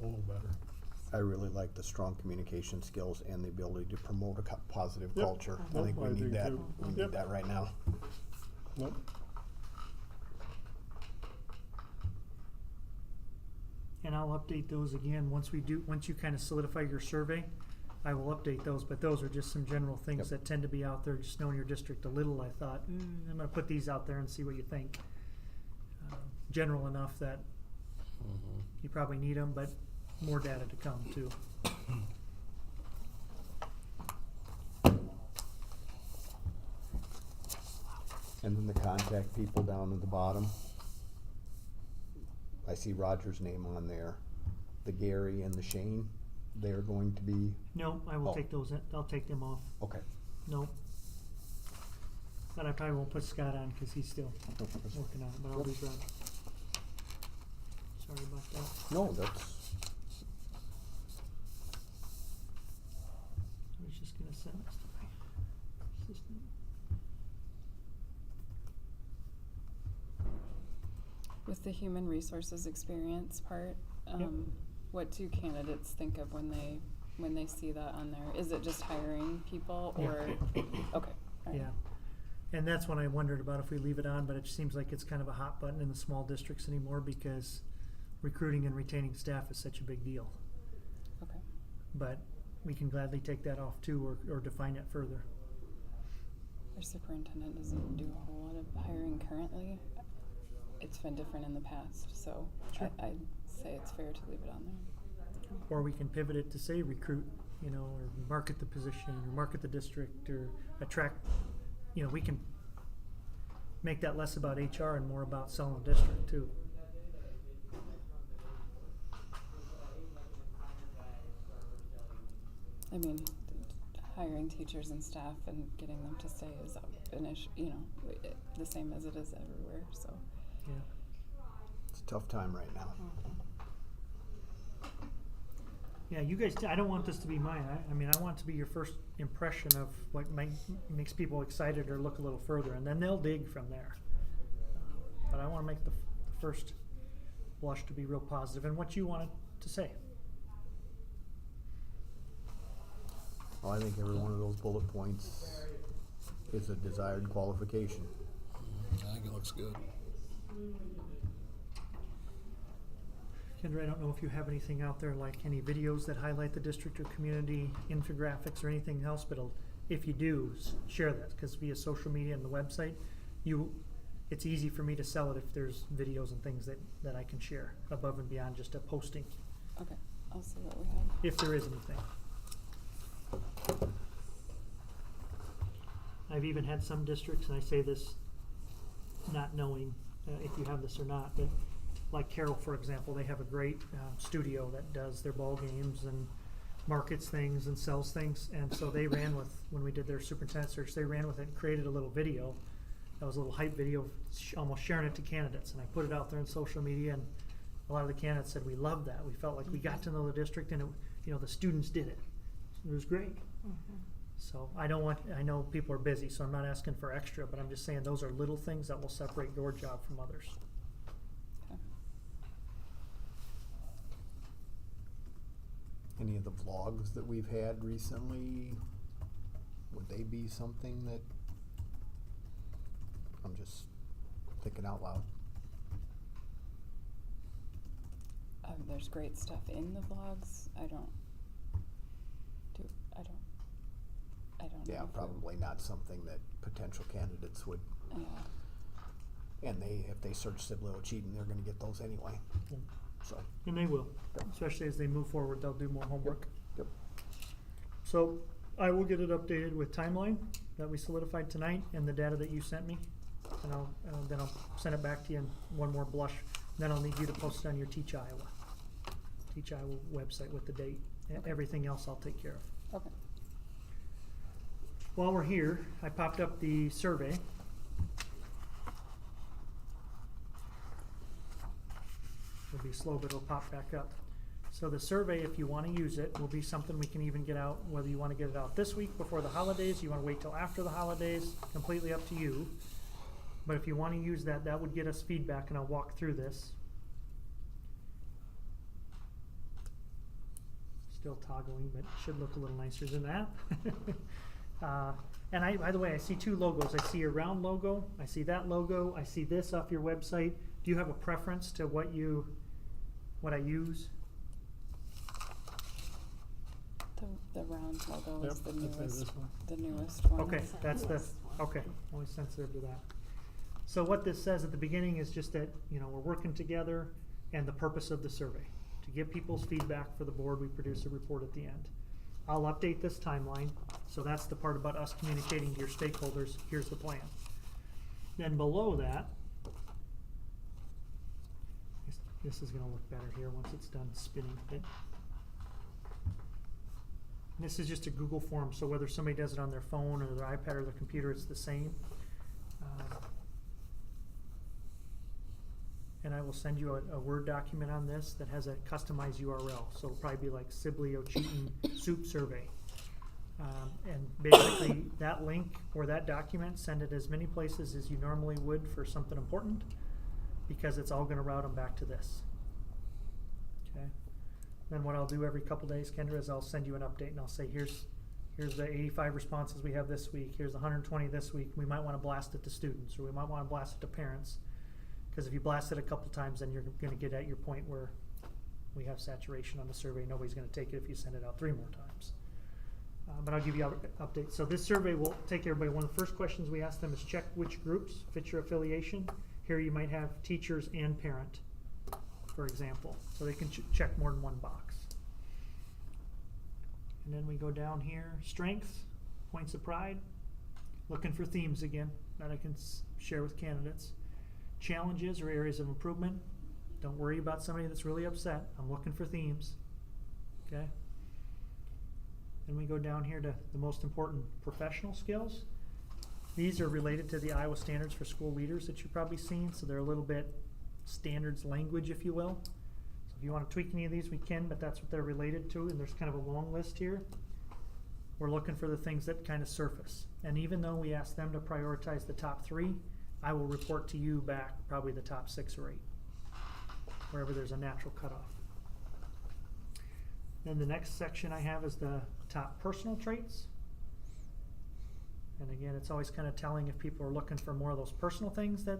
F: a little better.
A: I really like the strong communication skills and the ability to promote a positive
F: Yep.
A: culture. I
F: Nope,
A: think we
F: I
A: need
F: do
A: that.
F: too.
A: We need
F: Yep.
A: that right now.
F: Nope.
C: And I'll update those again, once you kind of solidify your survey, I will update those, but those are just some general things
A: Yep.
C: that tend to be out there, just knowing your district a little, I thought, I'm gonna put these out there and see what you think. General enough that
D: Mm-hmm.
C: you probably need them, but more data to come too.
A: And then the contact people down at the bottom. I see Roger's name on there. The Gary and the Shane, they're going to be,
C: No, I will
A: Oh.
C: take those, I'll take them off,
A: okay.
C: no. But I probably won't put Scott on, cause he's still working on it, but I'll
A: Yep.
C: leave Roger. Sorry about that.
A: No, that's,
C: I was just gonna send this to my assistant.
G: With the human resources experience part,
C: Yep.
G: what do candidates think of when they see that on there? Is it just hiring people,
C: Yeah.
G: or okay? All right.
C: Yeah, and that's when I wondered about if we leave it on, but it seems like it's kind of a hot button in the small districts anymore because recruiting and retaining staff is such a big deal.
G: Okay.
C: But we can gladly take that off too, or define it further.
G: Our superintendent doesn't do a whole lot of hiring currently. It's been different in the past, so
C: Sure.
G: I'd say it's fair to leave it on there.
C: Or we can pivot it to say recruit, or market the position, or market the district, or attract, we can make that less about HR and more about selling the district too.
G: I mean, hiring teachers and staff and getting them to stay is an issue, you know, the same as it is everywhere, so.
C: Yeah.
A: It's a tough time right now.
C: Yeah, you guys, I don't want this to be mine. I mean, I want it to be your first impression of what makes people excited or look a little further, and then they'll dig from there. But I want to make the first blush to be real positive, and what you wanted to say.
A: Well, I think every one of those bullet points is a desired qualification.
D: I think it looks good.
C: Kendra, I don't know if you have anything out there, like any videos that highlight the district or community, infographics or anything else, but if you do, share that, because via social media and the website, it's easy for me to sell it if there's videos and things that I can share above and beyond just a posting,
G: Okay, I'll see what we have.
C: if there is anything. I've even had some districts, and I say this not knowing if you have this or not, but like Carroll, for example, they have a great studio that does their ball games and markets things and sells things, and so they ran with, when we did their superintendent search, they ran with it and created a little video. That was a little hype video, almost sharing it to candidates, and I put it out there on social media, and a lot of the candidates said, we loved that. We felt like we got to know the district, and the students did it. It was great. So I know people are busy, so I'm not asking for extra, but I'm just saying those are little things that will separate your job from others.
G: Okay.
A: Any of the vlogs that we've had recently, would they be something that, I'm just thinking out loud?
G: There's great stuff in the vlogs. I don't
A: Yeah,
G: know.
A: probably not something that potential candidates would,
G: Yeah.
A: and if they search Sibley-Ocheyedan, they're gonna get those anyway,
C: Yeah.
A: so.
C: And they will,
A: Yep.
C: especially as they move forward, they'll do more homework.
A: Yep.
C: So I will get it updated with timeline that we solidified tonight and the data that you sent me. And then I'll send it back to you in one more blush. Then I'll need you to post it on your Teach Iowa website with the date.
G: Okay.
C: Everything else I'll take care of.
G: Okay.
C: While we're here, I popped up the survey. It'll be slow, but it'll pop back up. So the survey, if you want to use it, will be something we can even get out, whether you want to get it out this week before the holidays, you want to wait till after the holidays, completely up to you. But if you want to use that, that would get us feedback, and I'll walk through this. Still toggling, but it should look a little nicer than that. And by the way, I see two logos. I see your round logo, I see that logo, I see this off your website. Do you have a preference to what I use?
G: The round logo
F: Yep,
G: is the
F: I'd say
G: newest,
F: this one.
G: the newest one.
C: Okay, that's okay, always sensitive to that. So what this says at the beginning is just that, we're working together, and the purpose of the survey, to give people's feedback for the board. We produce a report at the end. I'll update this timeline, so that's the part about us communicating to your stakeholders, here's the plan. Then below that, this is gonna look better here once it's done spinning. This is just a Google form, so whether somebody does it on their phone or their iPad or their computer, it's the same. And I will send you a Word document on this that has a customized URL. So it'll probably be like Sibley-Ocheyedan Soup Survey. And basically that link or that document, send it as many places as you normally would for something important, because it's all gonna route them back to this. Okay. Then what I'll do every couple days, Kendra, is I'll send you an update, and I'll say, here's the 85 responses we have this week, here's the 120 this week. We might wanna blast it to students, or we might wanna blast it to parents. Because if you blast it a couple times, then you're gonna get at your point where we have saturation on the survey. Nobody's gonna take it if you send it out 3 more times. But I'll give you updates. So this survey will take everybody. One of the first questions we ask them is check which groups fit your affiliation. Here you might have teachers and parent, for example. So they can check more than one box. And then we go down here, strengths, points of pride. Looking for themes again that I can share with candidates. Challenges or areas of improvement. Don't worry about somebody that's really upset. I'm looking for themes. Okay? Then we go down here to the most important professional skills. These are related to the Iowa Standards for School Leaders that you've probably seen, so they're a little bit standards language, if you will. So if you want to tweak any of these, we can, but that's what they're related to, and there's kind of a long list here. We're looking for the things that kind of surface. And even though we ask them to prioritize the top 3, I will report to you back probably the top 6 or 8, wherever there's a natural cutoff. Then the next section I have is the top personal traits. And again, it's always kind of telling if people are looking for more of those personal things that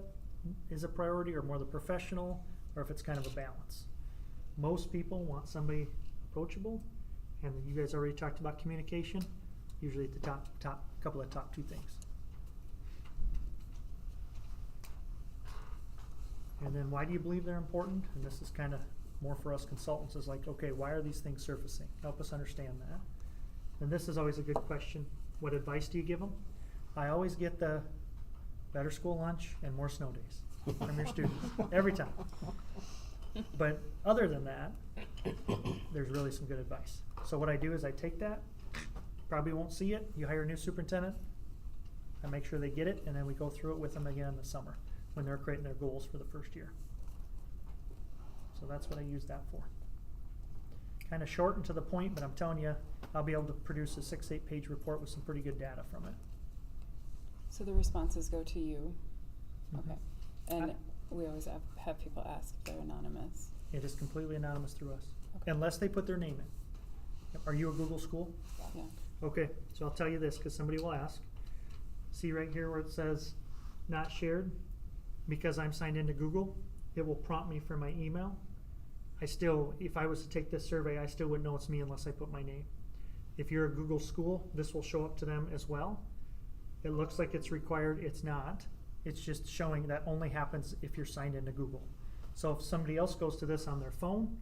C: is a priority, or more the professional, or if it's kind of a balance. Most people want somebody approachable, and you guys already talked about communication, usually at the top couple of top 2 things. And then why do you believe they're important? And this is kind of more for us consultants, is like, okay, why are these things surfacing? Help us understand that. And this is always a good question. What advice do you give them? I always get the better school lunch and more snow days from your students, every time. But other than that, there's really some good advice. So what I do is I take that, probably won't see it, you hire a new superintendent, I make sure they get it, and then we go through it with them again in the summer when they're creating their goals for the first year. So that's what I use that for. Kind of short and to the point, but I'm telling you, I'll be able to produce a 6-8 page report with some pretty good data from it.
G: So the responses go to you,
C: Mhm.
G: okay, and we always have people ask if they're anonymous.
C: It is completely anonymous through us,
G: Okay.
C: unless they put their name in. Are you a Google school?
G: Yeah.
C: Okay, so I'll tell you this, because somebody will ask. See right here where it says not shared? Because I'm signed into Google, it will prompt me for my email. I still, if I was to take this survey, I still wouldn't know it's me unless I put my name. If you're a Google school, this will show up to them as well. It looks like it's required, it's not. It's just showing that only happens if you're signed into Google. So if somebody else goes to this on their phone,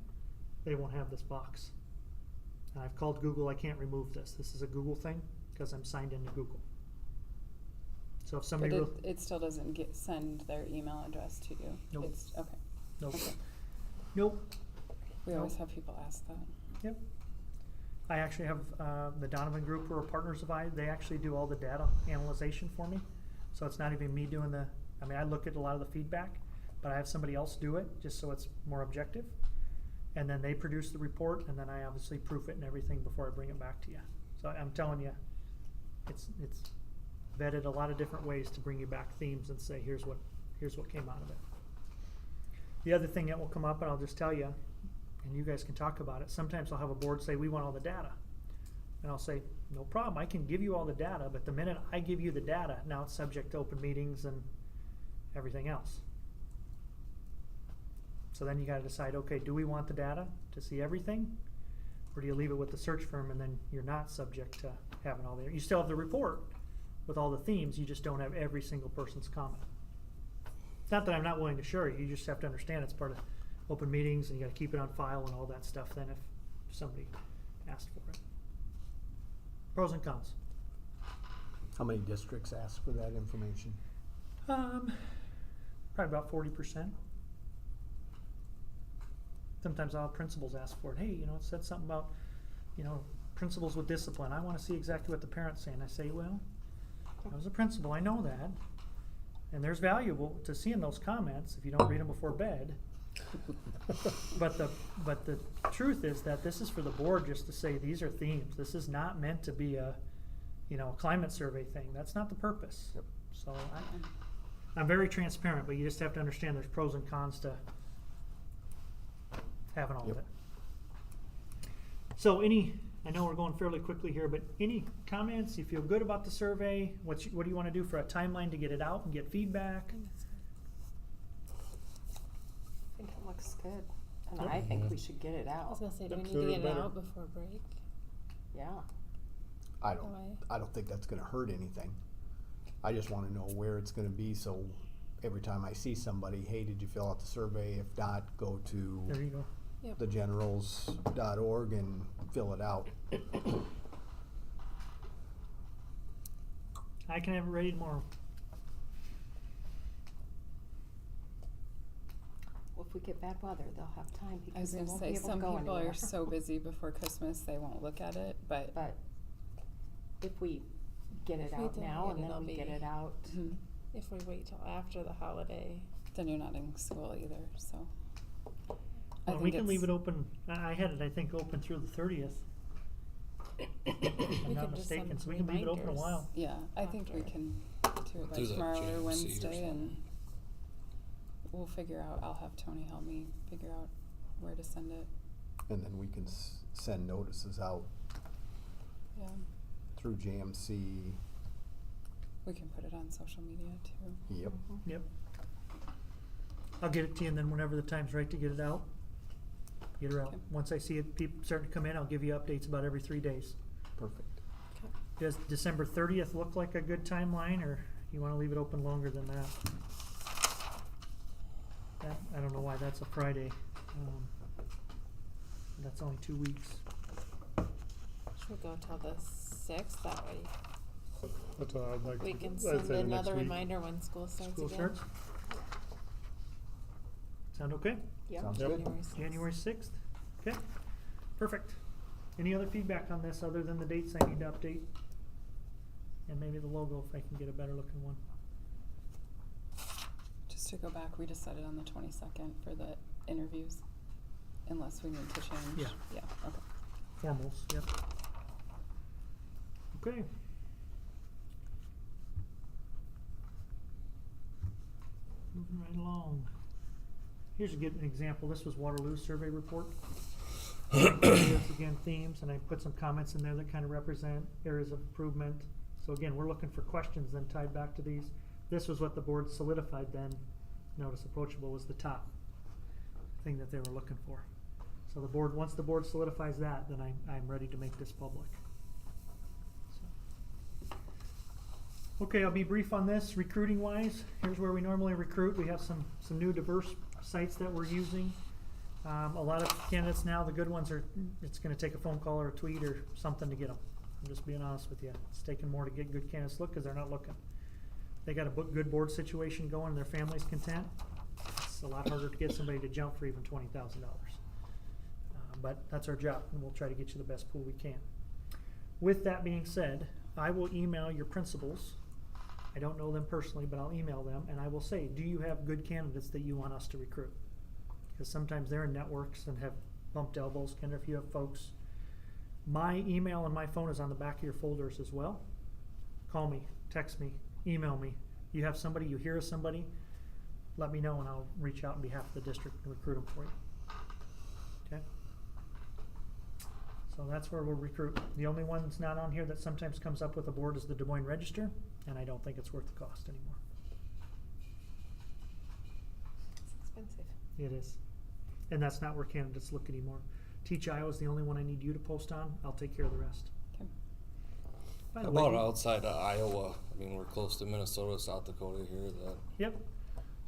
C: they won't have this box. And I've called Google, I can't remove this. This is a Google thing because I'm signed into Google. So if somebody
G: But it still doesn't send their email address to you?
C: Nope.
G: It's, okay.
C: Nope.
G: Okay.
C: Nope.
G: We always
C: Nope.
G: have people ask that.
C: Yep. I actually have the Donovan Group, who are partners of I. They actually do all the data analyzation for me. So it's not even me doing the, I mean, I look at a lot of the feedback, but I have somebody else do it just so it's more objective. And then they produce the report, and then I obviously proof it and everything before I bring it back to you. So I'm telling you, it's vetted a lot of different ways to bring you back themes and say, here's what came out of it. The other thing that will come up, and I'll just tell you, and you guys can talk about it, sometimes I'll have a board say, we want all the data. And I'll say, no problem, I can give you all the data, but the minute I give you the data, now it's subject to open meetings and everything else. So then you gotta decide, okay, do we want the data to see everything? Or do you leave it with the search firm and then you're not subject to having all the, you still have the report with all the themes, you just don't have every single person's comment. It's not that I'm not willing to share it, you just have to understand it's part of open meetings and you gotta keep it on file and all that stuff then if somebody asked for it. Pros and cons.
A: How many districts ask for that information?
C: Probably about 40%. Sometimes I'll have principals ask for it. Hey, you know, it said something about, you know, principals with discipline. I want to see exactly what the parent's saying. I say, well, I was a principal, I know that. And there's valuable to seeing those comments if you don't read them before bed. But the truth is that this is for the board just to say these are themes. This is not meant to be a, you know, a climate survey thing. That's not the purpose.
A: Yep.
C: So I'm very transparent, but you just have to understand there's pros and cons to having all of
A: Yep.
C: it. So I know we're going fairly quickly here, but any comments? You feel good about the survey? What do you want to do for a timeline to get it out and get feedback?
E: I think it looks good, and
C: Yep.
E: I think we should get it
B: I was
E: out.
B: gonna say, do we
F: Yep,
B: need to
F: sooner
B: get it
F: better.
B: out before break?
E: Yeah.
A: I
B: Why?
A: don't think that's gonna hurt anything. I just wanna know where it's gonna be, so every time I see somebody, hey, did you fill out the survey? If not, go to
C: There you go.
B: Yep.
A: thegenerals.org and fill it out.
C: I can have it ready tomorrow.
E: Well, if we get bad weather, they'll have time
G: I was
E: because they
G: gonna
E: won't
G: say,
E: be able to
G: some
E: go
G: people
E: anywhere.
G: are so busy before Christmas, they won't look at it, but
E: But if we get it
B: If we
E: out
B: don't
E: now
B: get
E: and
B: it,
E: then
B: it'll
E: we get
B: be-
E: it out.
G: Mhm.
B: If we wait till after the holiday.
G: Then you're not in school either, so.
C: Well, we can leave it open, I had it, I think, open through the 30th. If I'm
B: We
C: not
B: could just
C: mistaken,
B: send
C: so we can leave it open a
B: reminders.
C: while.
G: Yeah, I think we
B: after.
G: can do it by
D: Do that
G: tomorrow
D: GMC
G: or
D: or
G: Wednesday, and
D: something.
G: we'll figure out, I'll have Tony help me figure out where to send it,
A: And then we can send notices out
G: yeah.
A: through JMC.
G: We can put it on social media too.
A: Yep.
C: Yep. I'll get it to you, and then whenever the time's right to get it out, get her out.
G: Okay.
C: Once I see it, people starting to come in, I'll give you updates about every 3 days.
A: Perfect.
C: Does December 30th look like a good timeline, or you wanna leave it open longer than that? That, I don't know why that's a Friday. That's only 2 weeks.
B: Should we go till the 6th? That way
F: That's what I'd like.
B: we can
F: I'd
B: send
F: say the next
B: another
F: week.
B: reminder when school starts
C: School
B: again.
C: starts? Sound okay?
E: Yep.
A: Sounds
F: Yep.
A: good.
B: January 6th.
C: January 6th? Okay, perfect. Any other feedback on this other than the dates I need to update? And maybe the logo if I can get a better looking one.
G: Just to go back, we decided on the 22nd for the interviews, unless we need to change.
C: Yeah.
G: Yeah, okay.
C: Formals, yep. Okay. Moving right along. Here's a good example. This was Waterloo's survey report. Here's again themes, and I put some comments in there that kind of represent areas of improvement. So again, we're looking for questions then tied back to these. This was what the board solidified then. Notice approachable was the top thing that they were looking for. So the board, once the board solidifies that, then I'm ready to make this public. So. Okay, I'll be brief on this. Recruiting wise, here's where we normally recruit. We have some new diverse sites that we're using. A lot of candidates now, the good ones are, it's gonna take a phone call or a tweet or something to get them. I'm just being honest with you. It's taking more to get good candidates to look because they're not looking. They got a good board situation going, their family's content. It's a lot harder to get somebody to jump for even $20,000. But that's our job, and we'll try to get you the best pool we can. With that being said, I will email your principals. I don't know them personally, but I'll email them, and I will say, do you have good candidates that you want us to recruit? Because sometimes they're in networks and have bumped elbows. Kendra, if you have folks, my email and my phone is on the back of your folders as well. Call me, text me, email me. You have somebody, you hear of somebody, let me know, and I'll reach out on behalf of the district and recruit them for you. Okay? So that's where we'll recruit. The only one that's not on here that sometimes comes up with the board is the Des Moines Register, and I don't think it's worth the cost anymore.
E: It's expensive.
C: It is. And that's not where candidates look anymore. Teach Iowa is the only one I need you to post on. I'll take care of the rest.
G: Okay.
C: By
D: How
C: the way,
D: about outside of Iowa? I mean, we're close to Minnesota, South Dakota here. That
C: Yep.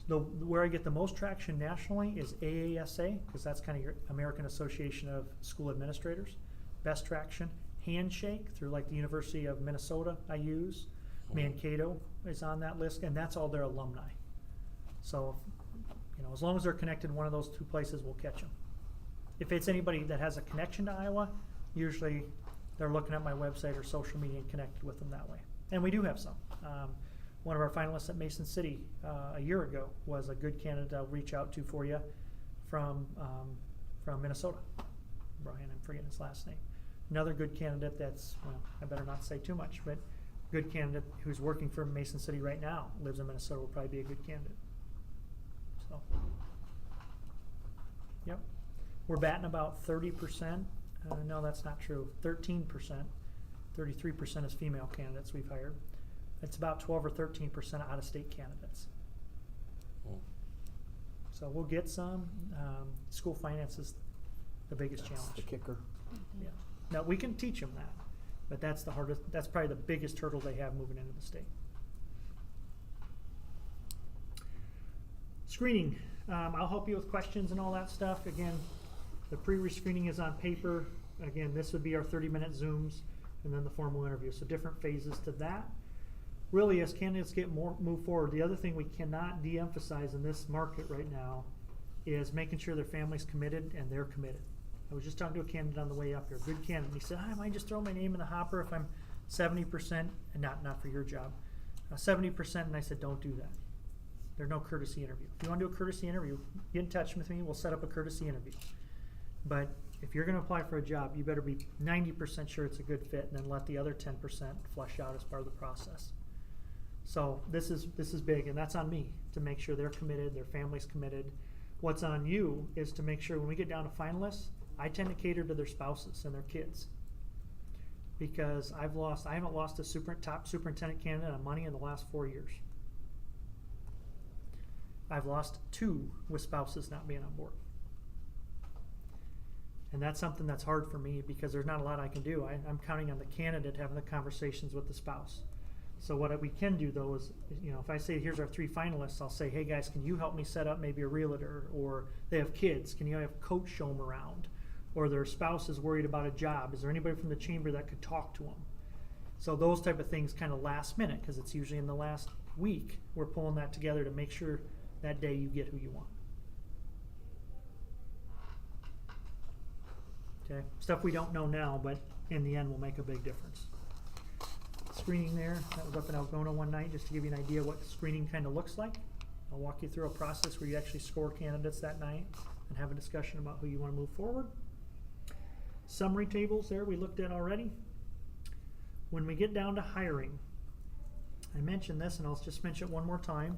C: Where I get the most traction nationally is AASA, because that's kind of your American Association of School Administrators. Best traction. Handshake through like the University of Minnesota I use. Mankato is on that list, and that's all their alumni. So, as long as they're connected in one of those two places, we'll catch them. If it's anybody that has a connection to Iowa, usually they're looking at my website or social media and connected with them that way. And we do have some. One of our finalists at Mason City a year ago was a good candidate I'll reach out to for you from Minnesota. Brian, I'm forgetting his last name. Another good candidate that's, well, I better not say too much, but good candidate who's working for Mason City right now, lives in Minnesota, will probably be a good candidate. So, yep. We're batting about 30%. No, that's not true. 13%. 33% is female candidates we've hired. It's about 12 or 13% out-of-state candidates. So we'll get some. School finance is the biggest
A: That's
C: challenge.
A: the kicker.
C: Yeah. Now, we can teach them that, but that's the hardest, that's probably the biggest hurdle they have moving into the state. Screening. I'll help you with questions and all that stuff. Again, the pre-screening is on paper. Again, this would be our 30-minute Zooms and then the formal interview. So different phases to that. Really, as candidates move forward, the other thing we cannot de-emphasize in this market right now is making sure their family's committed and they're committed. I was just talking to a candidate on the way up here, good candidate, and he said, I might just throw my name in the hopper if I'm 70%, and not for your job, 70%, and I said, don't do that. There's no courtesy interview. If you want to do a courtesy interview, get in touch with me, we'll set up a courtesy interview. But if you're gonna apply for a job, you better be 90% sure it's a good fit, and then let the other 10% flesh out as part of the process. So this is big, and that's on me, to make sure they're committed, their family's committed. What's on you is to make sure when we get down to finalists, I tend to cater to their spouses and their kids. Because I haven't lost a top superintendent candidate on money in the last 4 years. I've lost 2 with spouses not being on board. And that's something that's hard for me because there's not a lot I can do. I'm counting on the candidate having the conversations with the spouse. So what we can do though is, if I say, here's our 3 finalists, I'll say, hey guys, can you help me set up maybe a realtor? Or they have kids, can you have a coach show them around? Or their spouse is worried about a job. Is there anybody from the chamber that could talk to them? So those type of things kind of last minute, because it's usually in the last week, we're pulling that together to make sure that day you get who you want. Okay, stuff we don't know now, but in the end will make a big difference. Screening there, that was up in Algona one night, just to give you an idea what screening kind of looks like. I'll walk you through a process where you actually score candidates that night and have a discussion about who you want to move forward. Summary tables there we looked at already. When we get down to hiring, I mentioned this and I'll just mention it one more time.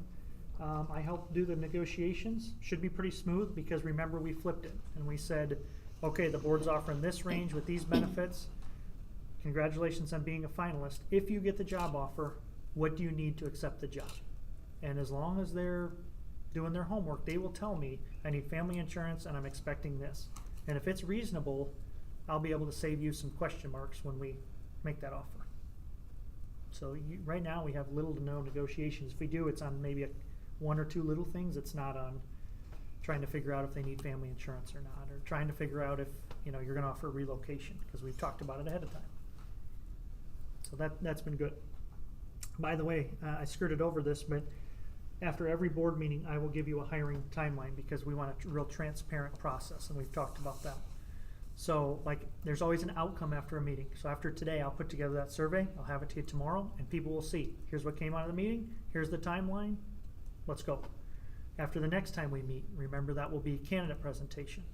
C: I helped do the negotiations. Should be pretty smooth because remember we flipped it and we said, okay, the board's offering this range with these benefits. Congratulations on being a finalist. If you get the job offer, what do you need to accept the job? And as long as they're doing their homework, they will tell me, I need family insurance and I'm expecting this. And if it's reasonable, I'll be able to save you some question marks when we make that offer. So right now we have little to no negotiations. If we do, it's on maybe 1 or 2 little things. It's not on trying to figure out if they need family insurance or not, or trying to figure out if you're going to offer relocation, because we've talked about it ahead of time. So that's been good. By the way, I skirted over this, but after every board meeting, I will give you a hiring timeline because we want a real transparent process, and we've talked about that. So, there's always an outcome after a meeting. So after today, I'll put together that survey. I'll have it to you tomorrow, and people will see. Here's what came out of the meeting. Here's the timeline. Let's go. After the next time we meet, remember that will be candidate presentation.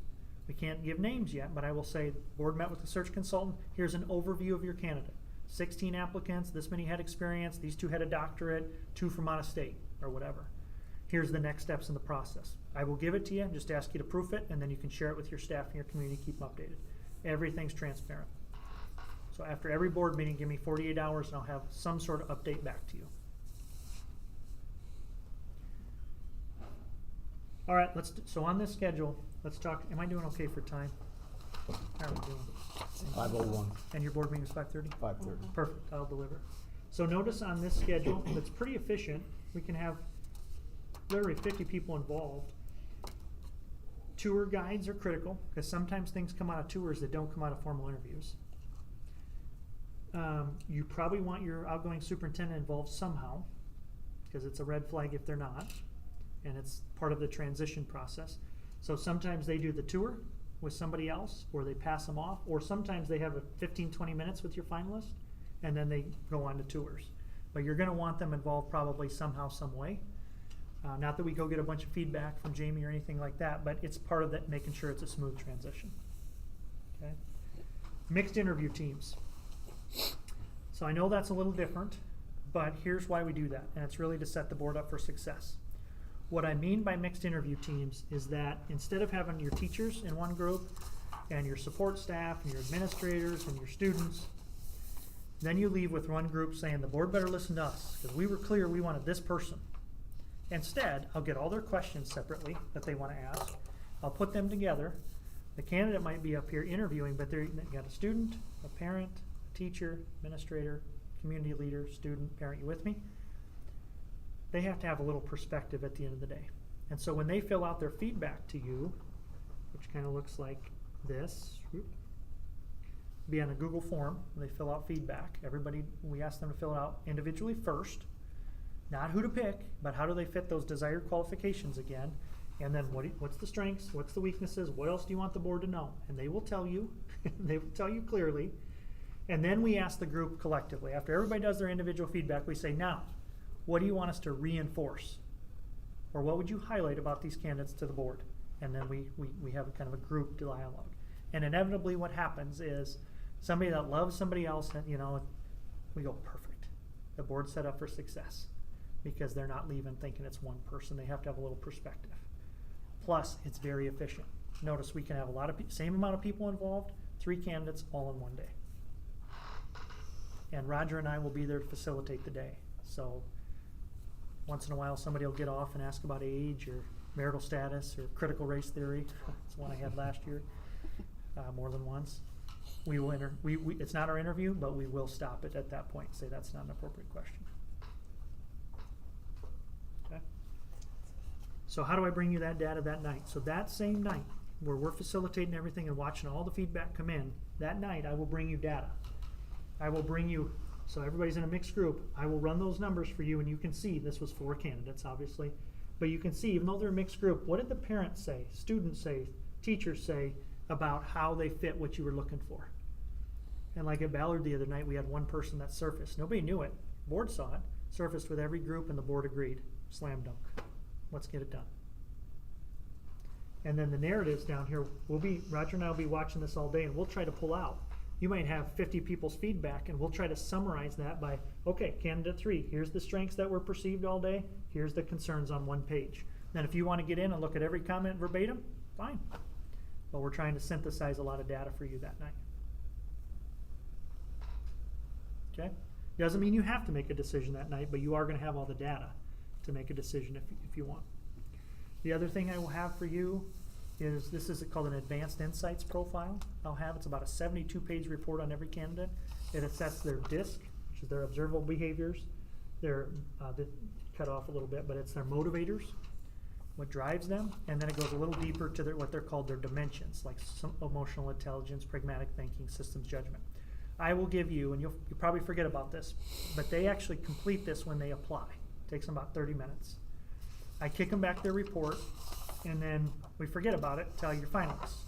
C: We can't give names yet, but I will say, board met with the search consultant. Here's an overview of your candidate. 16 applicants, this many had experience, these 2 had a doctorate, 2 from out of state, or whatever. Here's the next steps in the process. I will give it to you, just ask you to proof it, and then you can share it with your staff and your community, keep them updated. Everything's transparent. So after every board meeting, give me 48 hours and I'll have some sort of update back to you. All right, so on this schedule, let's talk, am I doing okay for time? How are we doing?
A: 5:01.
C: And your board meeting is 5:30?
A: 5:30.
C: Perfect, I'll deliver. So notice on this schedule, it's pretty efficient. We can have literally 50 people involved. Tour guides are critical, because sometimes things come out of tours that don't come out of formal interviews. You probably want your outgoing superintendent involved somehow, because it's a red flag if they're not, and it's part of the transition process. So sometimes they do the tour with somebody else, or they pass them off, or sometimes they have a 15-20 minutes with your finalist, and then they go on to tours. But you're going to want them involved probably somehow, some way. Not that we go get a bunch of feedback from Jamie or anything like that, but it's part of that, making sure it's a smooth transition. Okay. Mixed interview teams. So I know that's a little different, but here's why we do that, and it's really to set the board up for success. What I mean by mixed interview teams is that instead of having your teachers in one group and your support staff and your administrators and your students, then you leave with one group saying the board better listen to us because we were clear we wanted this person. Instead, I'll get all their questions separately that they want to ask. I'll put them together. The candidate might be up here interviewing, but they've got a student, a parent, a teacher, administrator, community leader, student, parent. You with me? They have to have a little perspective at the end of the day. And so when they fill out their feedback to you, which kind of looks like this, be on a Google form. They fill out feedback. Everybody, we ask them to fill it out individually first. Not who to pick, but how do they fit those desired qualifications again. And then what's the strengths, what's the weaknesses, what else do you want the board to know? And they will tell you, they will tell you clearly. And then we ask the group collectively, after everybody does their individual feedback, we say, now, what do you want us to reinforce? Or what would you highlight about these candidates to the board? And then we have a kind of a group dialogue. And inevitably what happens is somebody that loves somebody else, you know, we go, perfect. The board's set up for success because they're not leaving thinking it's one person. They have to have a little perspective. Plus, it's very efficient. Notice we can have a lot of same amount of people involved, 3 candidates all in one day. And Roger and I will be there to facilitate the day. So once in a while somebody will get off and ask about age or marital status or critical race theory. That's one I had last year, more than once. We will it's not our interview, but we will stop it at that point and say that's not an appropriate question. Okay. So how do I bring you that data that night? So that same night where we're facilitating everything and watching all the feedback come in, that night I will bring you data. I will bring you, so everybody's in a mixed group, I will run those numbers for you and you can see, this was 4 candidates obviously, but you can see even though they're a mixed group, what did the parents say, students say, teachers say about how they fit what you were looking for? And like at Ballard the other night, we had one person that surfaced. Nobody knew it. Board saw it, surfaced with every group and the board agreed. Slam dunk. Let's get it done. And then the narratives down here, Roger and I will be watching this all day and we'll try to pull out. You might have 50 people's feedback and we'll try to summarize that by, okay, candidate 3, here's the strengths that were perceived all day, here's the concerns on one page. Then if you want to get in and look at every comment verbatim, fine. But we're trying to synthesize a lot of data for you that night. Okay? Doesn't mean you have to make a decision that night, but you are going to have all the data to make a decision if you want. The other thing I will have for you is, this is called an advanced insights profile. It's about a 72-page report on every candidate. It assesses their DISC, which is their observable behaviors. They're cut off a little bit, but it's their motivators, what drives them, and then it goes a little deeper to what they're called their dimensions, like some emotional intelligence, pragmatic thinking, systems judgment. I will give you, and you'll probably forget about this, but they actually complete this when they apply. It takes them about 30 minutes. I kick them back their report, and then we forget about it until you're finalists.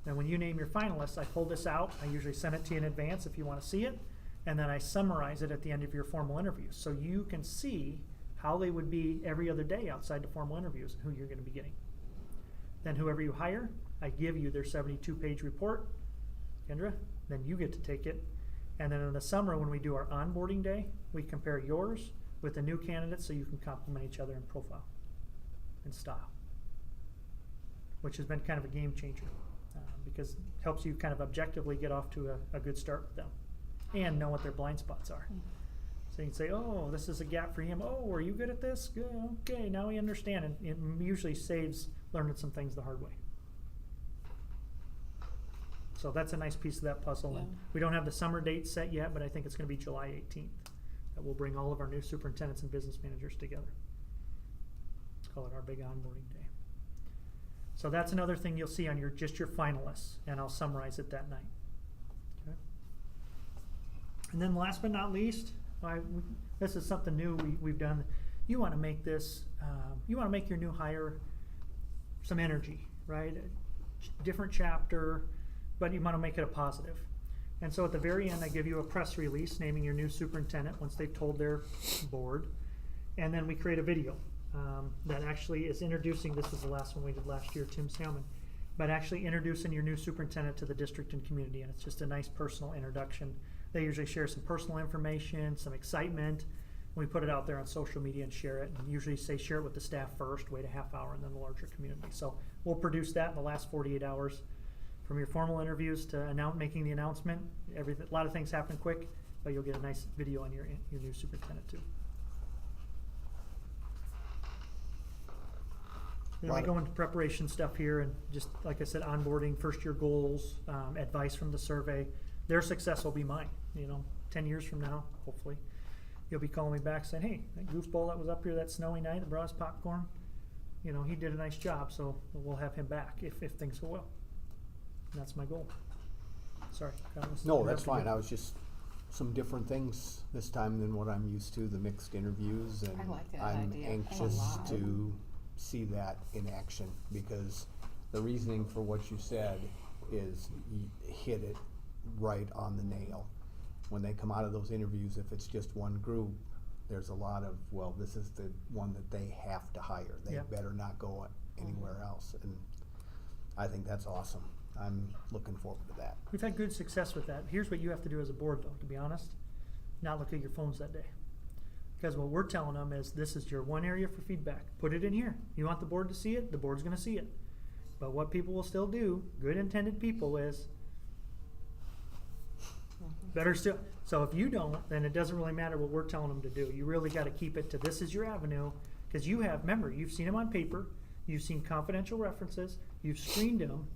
C: Then when you name your finalists, I pull this out. I usually send it to you in advance if you want to see it, and then I summarize it at the end of your formal interview. So you can see how they would be every other day outside the formal interviews and who you're going to be getting. Then whoever you hire, I give you their 72-page report, Kendra, then you get to take it. And then in the summer when we do our onboarding day, we compare yours with the new candidates so you can complement each other in profile and style, which has been kind of a game changer because it helps you kind of objectively get off to a good start with them and know what their blind spots are. So you can say, oh, this is a gap for him. Oh, are you good at this? Good. Okay, now we understand. And it usually saves learning some things the hard way. So that's a nice piece of that puzzle.
G: Yeah.
C: And we don't have the summer date set yet, but I think it's going to be July 18th. That will bring all of our new superintendents and business managers together. Let's call it our big onboarding day. So that's another thing you'll see on your finalists, and I'll summarize it that night. Okay. And then last but not least, this is something new we've done. You want to make this, you want to make your new hire some energy, right? A different chapter, but you want to make it a positive. And so at the very end, I give you a press release naming your new superintendent once they've told their board. And then we create a video that actually is introducing, this is the last one we did last year, Tim Salmon, but actually introducing your new superintendent to the district and community. And it's just a nice personal introduction. They usually share some personal information, some excitement. We put it out there on social media and share it. And usually say share it with the staff first, wait a half hour, and then the larger community. So we'll produce that in the last 48 hours. From your formal interviews to making the announcement, a lot of things happen quick, but you'll get a nice video on your new superintendent too. Then we go into preparation stuff here, and just like I said, onboarding, first year goals, advice from the survey. Their success will be mine. 10 years from now, hopefully, you'll be calling me back saying, "Hey, that goofball that was up here that snowy night that brought us popcorn, he did a nice job." So we'll have him back if things go well. And that's my goal. Sorry.
A: No, that's fine. I was just some different things this time than what I'm used to, the mixed interviews, and
E: I like that
A: I'm
E: idea a
A: anxious
E: lot.
A: to see that in action because the reasoning for what you said is hit it right on the nail. when they come out of those interviews, if it's just one group, there's a lot of, well, this is the one that they have to hire. They
C: Yeah.
A: better not go anywhere else. And I think that's awesome. I'm looking forward to that.
C: We've had good success with that. Here's what you have to do as a board, though, to be honest. Not look at your phones that day. Because what we're telling them is, this is your one area for feedback. Put it in here. You want the board to see it? The board's gonna see it. But what people will still do, good intended people, is better still. So if you don't, then it doesn't really matter what we're telling them to do. You really gotta keep it to, this is your avenue. Because you have, remember, you've seen them on paper, you've seen confidential references, you've screened them,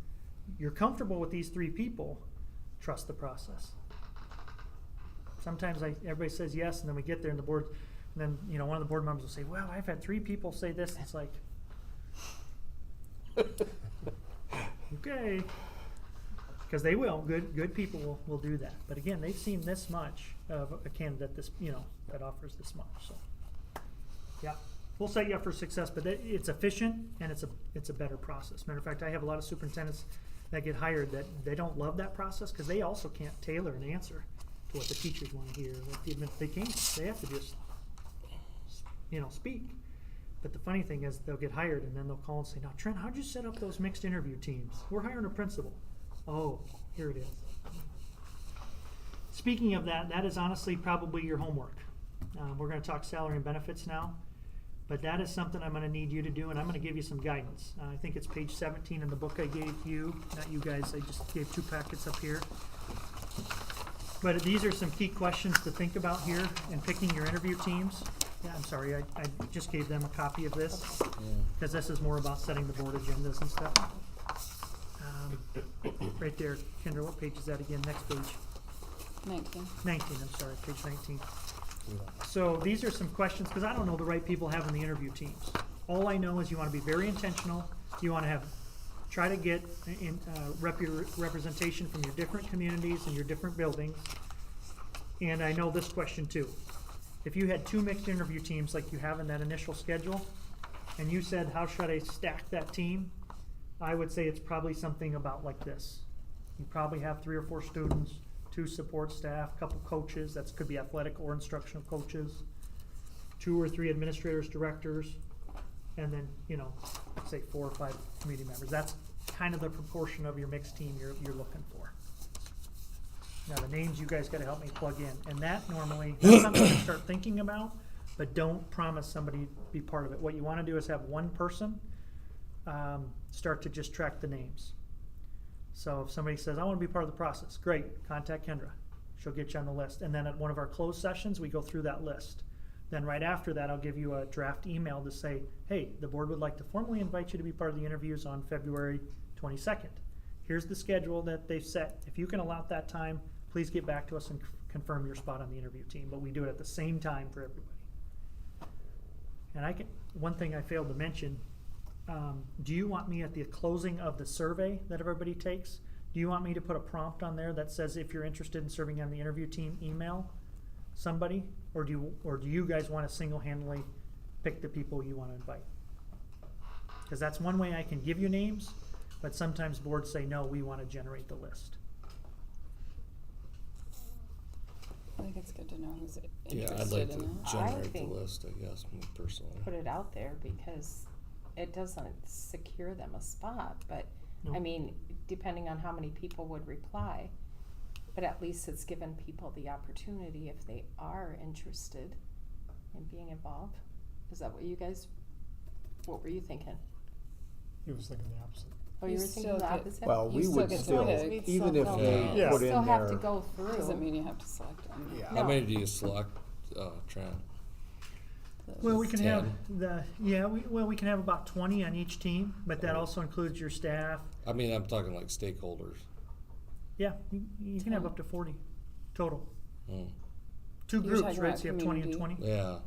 C: you're comfortable with these 3 people, trust the process. Sometimes everybody says yes, and then we get there and the board, and then, you know, one of the board members will say, well, I've had 3 people say this. It's like, okay. Because they will, good people will do that. But again, they've seen this much of a candidate, this, you know, that offers this much, so. Yeah, we'll set you up for success, but it's efficient and it's a better process. Matter of fact, I have a lot of superintendents that get hired that they don't love that process because they also can't tailor an answer to what the teachers want to hear. They can't. They have to just, you know, speak. But the funny thing is, they'll get hired and then they'll call and say, "Now, Trent, how'd you set up those mixed interview teams? We're hiring a principal." Oh, here it is. Speaking of that, that is honestly probably your homework. We're going to talk salary and benefits now, but that is something I'm going to need you to do, and I'm going to give you some guidance. I think it's page 17 in the book I gave you, not you guys. I just gave 2 packets up here. But these are some key questions to think about here in picking your interview teams. Yeah, I'm sorry, I just gave them a copy of this, because this is more about setting the board agendas and stuff. Right there, Kendra, what page is that again? Next page.
G: 19.
C: 19, I'm sorry, page 19. So these are some questions, because I don't know the right people having the interview teams. All I know is you want to be very intentional. You want to try to get representation from your different communities and your different buildings. And I know this question too. If you had 2 mixed interview teams like you have in that initial schedule, and you said, how should I stack that team? I would say it's probably something about like this. You probably have 3 or 4 students, 2 support staff, a couple coaches, that could be athletic or instructional coaches, 2 or 3 administrators, directors, and then, you know, say 4 or 5 community members. That's kind of the proportion of your mixed team you're looking for. Now the names you guys gotta help me plug in, and that normally, that's something to start thinking about, but don't promise somebody to be part of it. What you wanna do is have one person start to just track the names. So if somebody says, I want to be part of the process, great, contact Kendra. She'll get you on the list. And then at one of our closed sessions, we go through that list. Then right after that, I'll give you a draft email to say, hey, the board would like to formally invite you to be part of the interviews on February 22nd. Here's the schedule that they've set. If you can allot that time, please get back to us and confirm your spot on the interview team. But we do it at the same time for everybody. And one thing I failed to mention, do you want me at the closing of the survey that everybody takes, do you want me to put a prompt on there that says, if you're interested in serving on the interview team, email somebody? Or do you guys want to single-handedly pick the people you want to invite? Because that's one way I can give you names, but sometimes boards say, no, we want to generate the list.
G: I think it's good to know who's
D: Yeah,
G: interested
D: I'd like
G: in
D: to
G: it.
D: generate the
E: think-
D: list, I guess, me personally.
E: Put it out there because it doesn't secure them a spot, but, I
C: Nope.
E: mean, depending on how many people would reply, but at least it's given people the opportunity if they are interested in being involved. Is that what were you thinking?
F: He was thinking the opposite.
E: Oh,
G: You
E: you were
G: still
E: thinking the
G: get-
E: opposite?
A: Well,
G: You
A: we
G: still
A: would
G: get to
A: still,
G: pick.
A: even if they
F: Yeah.
A: put in
E: Still have to
A: there,
E: go through.
G: Doesn't mean you have to select them.
A: yeah.
D: How
E: No.
D: many do you select, Trent?
C: Well, we can have
D: 10.
C: we can have about 20 on each team, but that also includes your staff.
D: I mean, I'm talking like stakeholders.
C: Yeah, you can have up to 40 total.
D: Hmm.
C: 2
G: You're
C: groups,
G: talking
C: right?
G: about
C: So you have 20 and
G: community?
C: 20.
D: Yeah,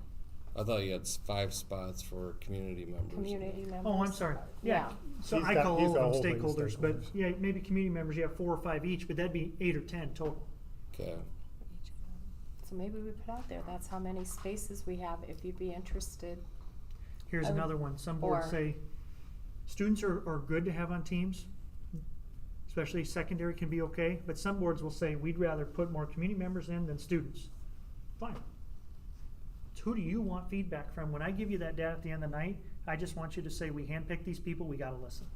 D: I thought you had 5 spots for community members.
E: Community members.
C: Oh, I'm sorry. Yeah. So
F: He's
C: I
F: got-
C: call
F: he's
C: all
F: got
C: of
F: whole
C: them
F: thing
C: stakeholders, but
F: stakeholders.
C: yeah, maybe community members, you have 4 or 5 each, but that'd be 8 or 10 total.
D: Okay.
E: So maybe we put out there, that's how many spaces we have, if you'd be interested.
C: Here's
E: I would-
C: another one. Some boards
E: or-
C: say students are good to have on teams. especially secondary can be okay, but some boards will say, we'd rather put more community members in than students. Fine. So who do you want feedback from? When I give you that data at the end of the night, I just want you to say, we handpicked these people, we gotta listen.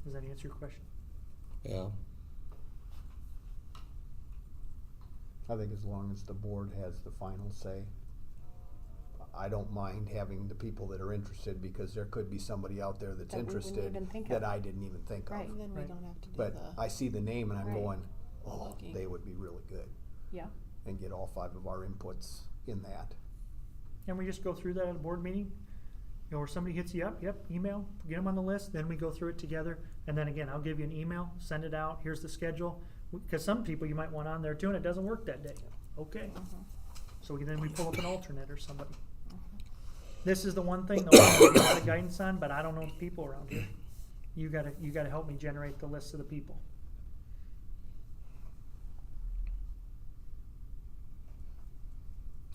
C: Does that answer your question?
D: Yeah.
A: I think as long as the board has the final say, I don't mind having the people that are interested, because there could be somebody out there that's
E: That we wouldn't
A: interested
E: even think
A: that
E: of.
A: I didn't even think
E: Right.
A: of.
B: And then we
C: Right.
B: don't have to do
A: But
B: the.
A: I see the name and I'm
E: Right.
A: going, oh,
B: Looking.
A: they would be really good,
E: Yeah,
A: and get all 5 of our inputs in that.
C: And we just go through that at a board meeting, or somebody hits you up, yep, email, get them on the list, then we go through it together. And then again, I'll give you an email, send it out, here's the schedule. Because some people you might want on there too, and it doesn't work that day. Okay. So then we pull up an alternate or somebody. This is the one thing though, I give you a lot of guidance on, but I don't know the people around here. You gotta help me generate the list of the people.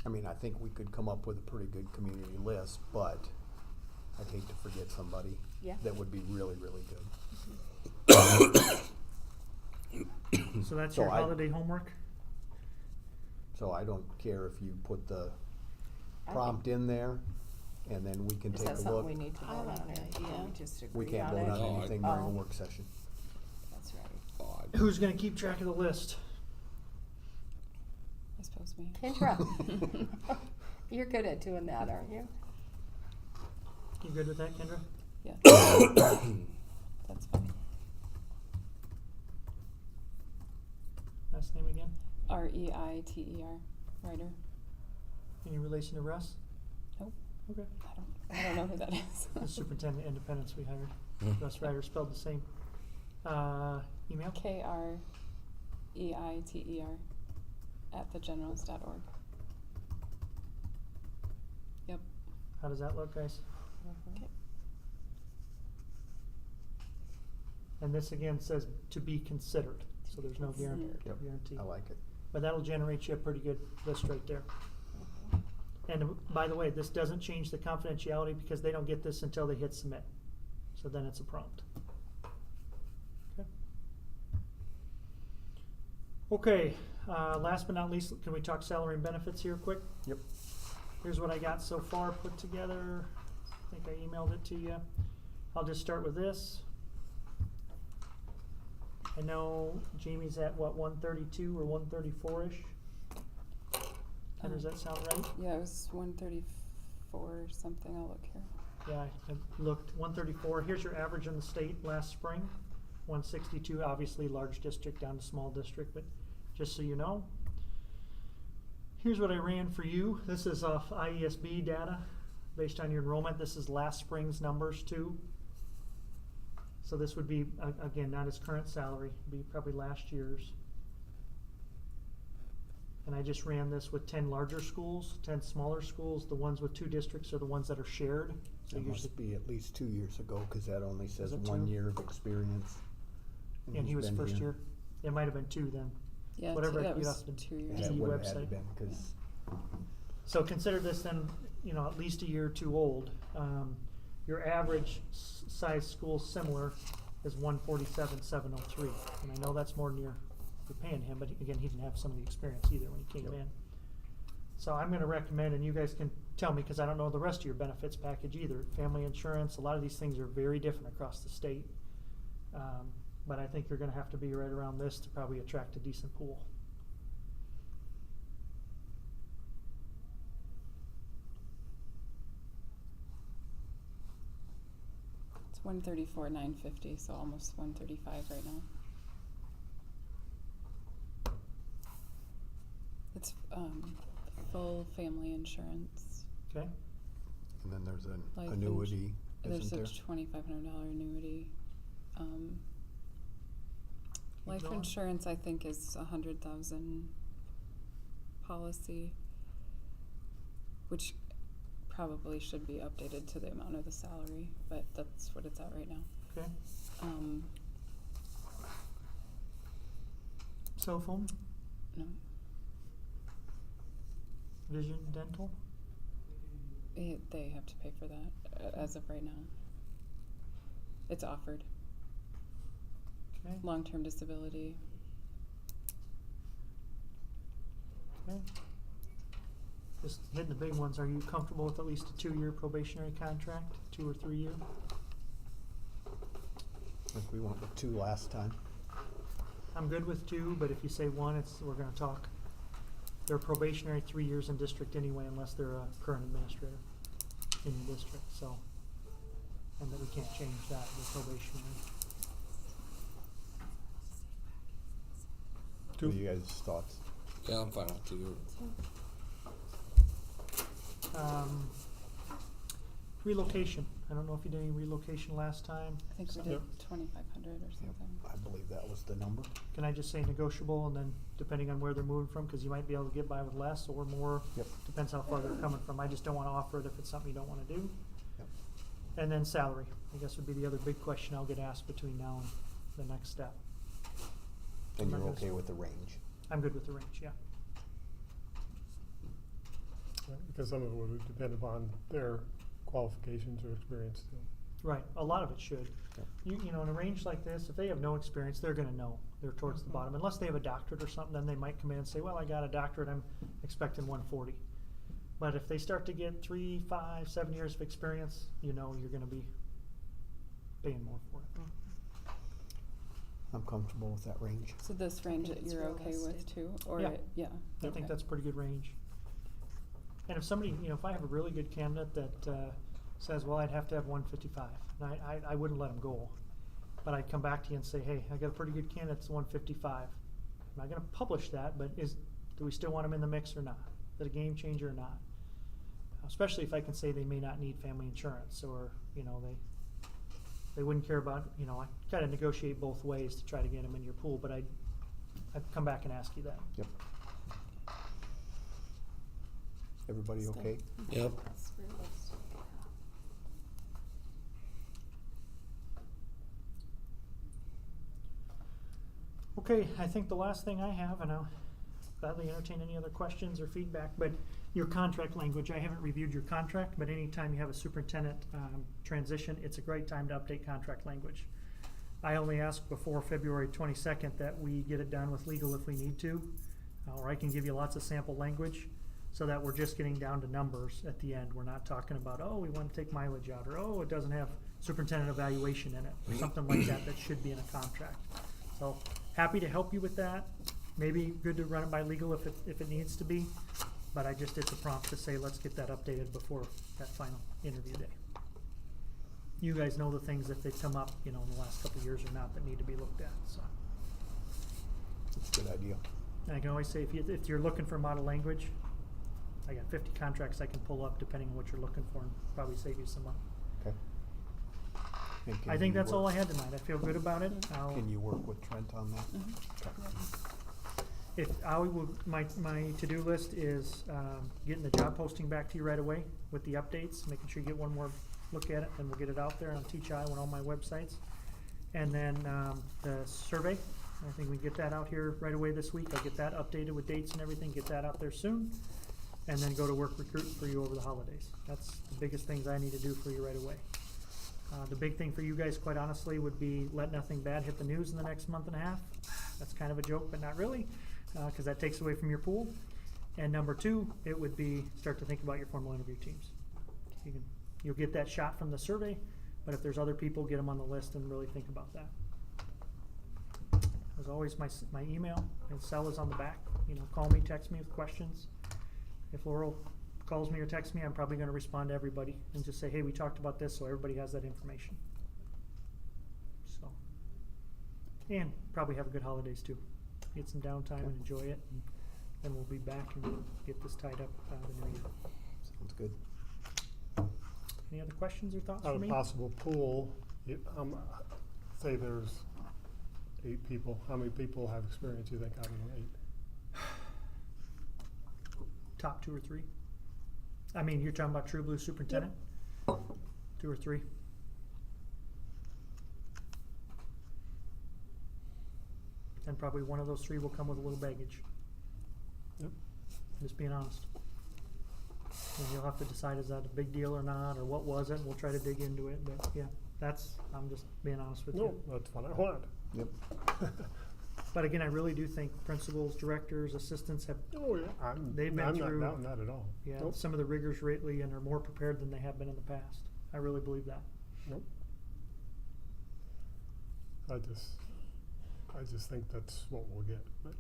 A: I mean, I think we could come up with a pretty good community list, but I'd hate to forget somebody
E: Yeah.
A: that would be really, really good.
C: So that's
A: So
C: your
A: I-
C: holiday homework?
A: So I don't care if you put the
E: I
A: prompt in there, and then we can
E: is
A: take
E: that
A: a
E: something
A: look.
E: we need to
B: I
E: vote
B: like
E: on,
B: the
E: or can
B: idea.
E: we just
A: We
E: agree
A: can't
E: on
A: vote
E: it?
A: on
D: No,
A: anything during a
E: Oh.
A: work session.
E: That's right.
D: Oh,
C: Who's gonna keep track of the list?
G: I suppose me.
E: Kendra, you're good at doing that, aren't you?
C: You good with that, Kendra?
G: Yeah. That's fine.
C: Last name again?
G: Reiter, Ryder.
C: Any relation to Russ?
G: Nope.
C: Okay.
G: I don't know who that is.
C: The superintendent of independence we hired. Russ Ryder spelled the same. Email?
G: Kreiter @thegenerals.org. Yep.
C: How does that look, guys?
G: Okay.
C: And this again says to be considered, so there's no
G: Considered.
A: Yep.
C: guarantee.
A: I like it.
C: But that'll generate you a pretty good list right there. And by the way, this doesn't change the confidentiality because they don't get this until they hit submit. So then it's a prompt. Okay. Okay, last but not least, can we talk salary and benefits here quick?
A: Yep.
C: Here's what I got so far put together. I think I emailed it to you. I'll just start with this. I know Jamie's at what, 132 or 134-ish? And does that sound right?
G: Yeah, it was 134 or something. I'll look here.
C: Yeah, I looked, 134. Here's your average in the state last spring. 162, obviously large district down to small district, but just so you know. Here's what I ran for you. This is off IESB data based on your enrollment. This is last spring's numbers too. So this would be, again, not his current salary, it'd be probably last year's. And I just ran this with 10 larger schools, 10 smaller schools. The ones with 2 districts are the ones that are shared. So
A: It
C: usually,
A: must be at least 2 years ago, because that only says
C: it
A: 1
C: 2?
A: year of experience.
C: and he
A: he's
C: was
A: been
C: first
A: here.
C: year. It might have been 2 then.
G: Yeah,
C: Whatever
G: that
C: you
G: was
C: have to
G: 2
A: Yeah,
G: years.
C: the
A: it
G: ago.
A: would have had to
C: website.
A: been, because
C: So consider this then, you know, at least a year or 2 old. Your average size school similar is 147,703. And I know that's more than you're paying him, but again, he didn't have some of the experience either when he came
A: Yep.
C: in. So I'm gonna recommend, and you guys can tell me, because I don't know the rest of your benefits package either. Family insurance, a lot of these things are very different across the state. But I think you're gonna have to be right around this to probably attract a decent pool.
G: It's 134,950, so almost 135 right now. It's full family insurance.
C: Okay?
A: and then there's an
G: Life
A: annuity,
G: There's
A: isn't
G: a
A: there?
G: $2,500 annuity. Life
C: going.
G: insurance, I think, is 100,000 policy, which probably should be updated to the amount of the salary, but that's what it's at right now.
C: Okay. Cell phone,
G: No,
C: vision, dental.
G: they have to pay for that as of right now. It's offered.
C: Okay,
G: Long-term disability.
C: okay. Just hitting the big ones, are you comfortable with at least a 2-year probationary contract, 2 or 3 year?
A: I think we went with 2 last time.
C: I'm good with 2, but if you say 1, we're gonna talk. They're probationary 3 years in district anyway, unless they're a current administrator in the district, so. And that we can't change that, the probationary.
A: What are you guys' thoughts?
D: Yeah, I'm fine with 2.
C: Relocation, I don't know if you did any relocation last time.
G: I think we did 2,500 or something.
A: I believe that was the number.
C: Can I just say negotiable, and then depending on where they're moving from, cause you might be able to get by with less or more.
A: Yep.
C: Depends how far they're coming from. I just don't wanna offer it if it's something you don't wanna do.
A: Yep.
C: And then salary, I guess would be the other big question I'll get asked between now and the next step.
A: And you're
C: I'm not
A: okay
C: gonna-
A: with the range?
C: I'm good with the range, yeah.
F: Right, because some of it would depend upon their qualifications or experience too.
C: Right, a lot of it should.
A: Yep.
C: You know, in a range like this, if they have no experience, they're gonna know, they're towards the bottom, unless they have a doctorate or something, then they might come in and say, well, I got a doctorate, I'm expecting 140. But if they start to get 3, 5, 7 years of experience, you know you're gonna be paying more for it.
A: I'm comfortable with that range.
G: So this range
E: think
G: that
E: it's
G: you're okay with
E: realistic.
G: too, or
C: Yeah.
G: yeah?
C: I
G: Okay.
C: think that's a pretty good range. And if somebody, you know, if I have a really good candidate that says, well, I'd have to have 155, and I wouldn't let them go. But I'd come back to you and say, hey, I got a pretty good candidate, it's 155. I'm not gonna publish that, but do we still want them in the mix or not? Is it a game changer or not? Especially if I can say they may not need family insurance, or, you know, they wouldn't care about, you know, I gotta negotiate both ways to try to get them in your pool, but I'd come back and ask you that.
A: Yep. Everybody
G: Still.
A: okay?
D: Yep.
E: It's realistic.
C: Okay, I think the last thing I have, and I'll gladly entertain any other questions or feedback, but your contract language, I haven't reviewed your contract, but anytime you have a superintendent transition, it's a great time to update contract language. I only ask before February 22nd that we get it done with legal if we need to, or I can give you lots of sample language so that we're just getting down to numbers at the end. We're not talking about, oh, we want to take mileage out, or oh, it doesn't have superintendent evaluation in it, or something like that that should be in a contract. So happy to help you with that. Maybe good to run it by legal if it needs to be, but it's a prompt to say, let's get that updated before that final interview day. You guys know the things if they come up, you know, in the last couple of years or not that need to be looked at, so.
A: That's a good idea.
C: And I can always say, if you're looking for model language, I got 50 contracts I can pull up depending on what you're looking for and probably save you some money.
A: Okay. And can
C: I think
A: you
C: that's all I
A: work-
C: had tonight. I feel good about it.
A: Can you work with Trent on that?
C: If my to-do list is getting the job posting back to you right away with the updates, making sure you get one more look at it, and we'll get it out there on Teach Iowa and all my websites. And then the survey, I think we can get that out here right away this week. I'll get that updated with dates and everything, get that out there soon, and then go to work recruit for you over the holidays. That's the biggest things I need to do for you right away. The big thing for you guys, quite honestly, would be let nothing bad hit the news in the next month and a half. That's kind of a joke, but not really, because that takes away from your pool. And number 2, it would be start to think about your formal interview teams. You'll get that shot from the survey, but if there's other people, get them on the list and really think about that. As always, my email and cell is on the back. You know, call me, text me with questions. If Laurel calls me or texts me, I'm probably going to respond to everybody and just say, hey, we talked about this, so everybody has that information. So, and probably have a good holidays too. Get some downtime and enjoy it, and then we'll be back and get this tied up the new year.
A: Sounds good.
C: Any other questions or thoughts
F: Out
C: for
F: of
C: me?
F: possible pool, say there's 8 people, how many people have experience you think out of the 8?
C: Top 2 or 3. I mean, you're talking about true blue superintendent? 2 or 3. And probably one of those 3 will come with a little baggage.
F: Yep.
C: Just being honest. And you'll have to decide, is that a big deal or not, or what was it? We'll try to dig into it, but yeah. I'm just being honest with
F: No,
C: you.
F: that's what I want.
A: Yep.
C: But again, I really do think principals, directors, assistants have,
F: Oh, yeah,
C: They've been
F: I'm
C: through-
F: not doubting that at all.
C: yeah,
F: Nope,
C: some of the rigors lately and are more prepared than they have been in the past. I really believe that.
F: nope. I just think that's what we'll get, but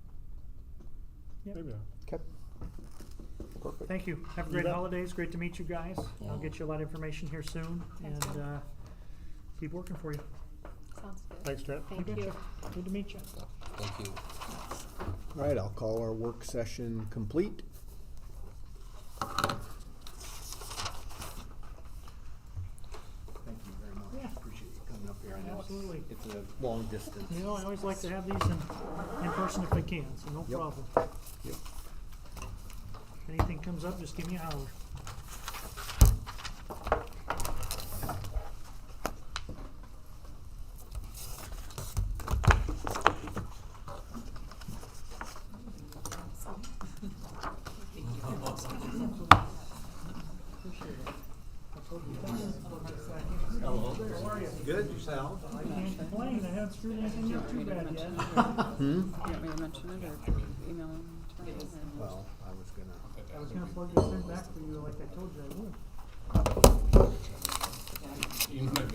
C: Yep.
F: maybe not.
A: Okay. Perfect.
C: Thank you. Have a
F: You
C: great
F: bet.
C: holidays. Great to meet you guys. I'll
D: Yeah.
C: get you a lot of information here soon
E: Thanks,
C: and,
E: Trent.
C: keep working for you.
E: Sounds good.
F: Thanks, Trent.
E: Thank
C: You
E: you.
C: betcha. Good to meet you.
D: Thank you.
A: All right, I'll call our work session complete. Thank you very much.
C: Yeah.
A: Appreciate you coming up here. I know
C: Absolutely.
A: it's a long distance.
C: You know, I always like to have these in person if I can, so no
A: Yep.
C: problem.
A: Yep.
C: If anything comes up, just give me a holler.
A: Hello.
C: How are you?
A: Good, yourself?
C: I can't complain. I haven't screwed anything up too bad yet.
A: Hmm?
G: You want me to mention it or email him tomorrow? or-
A: Well, I was gonna.
C: I was gonna plug this in back for you like I told you I would.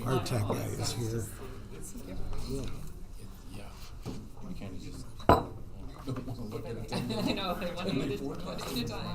A: Our tech guy is here.
D: Yeah. We can't just don't want to look at it.
H: I know, they want you to, one at a time.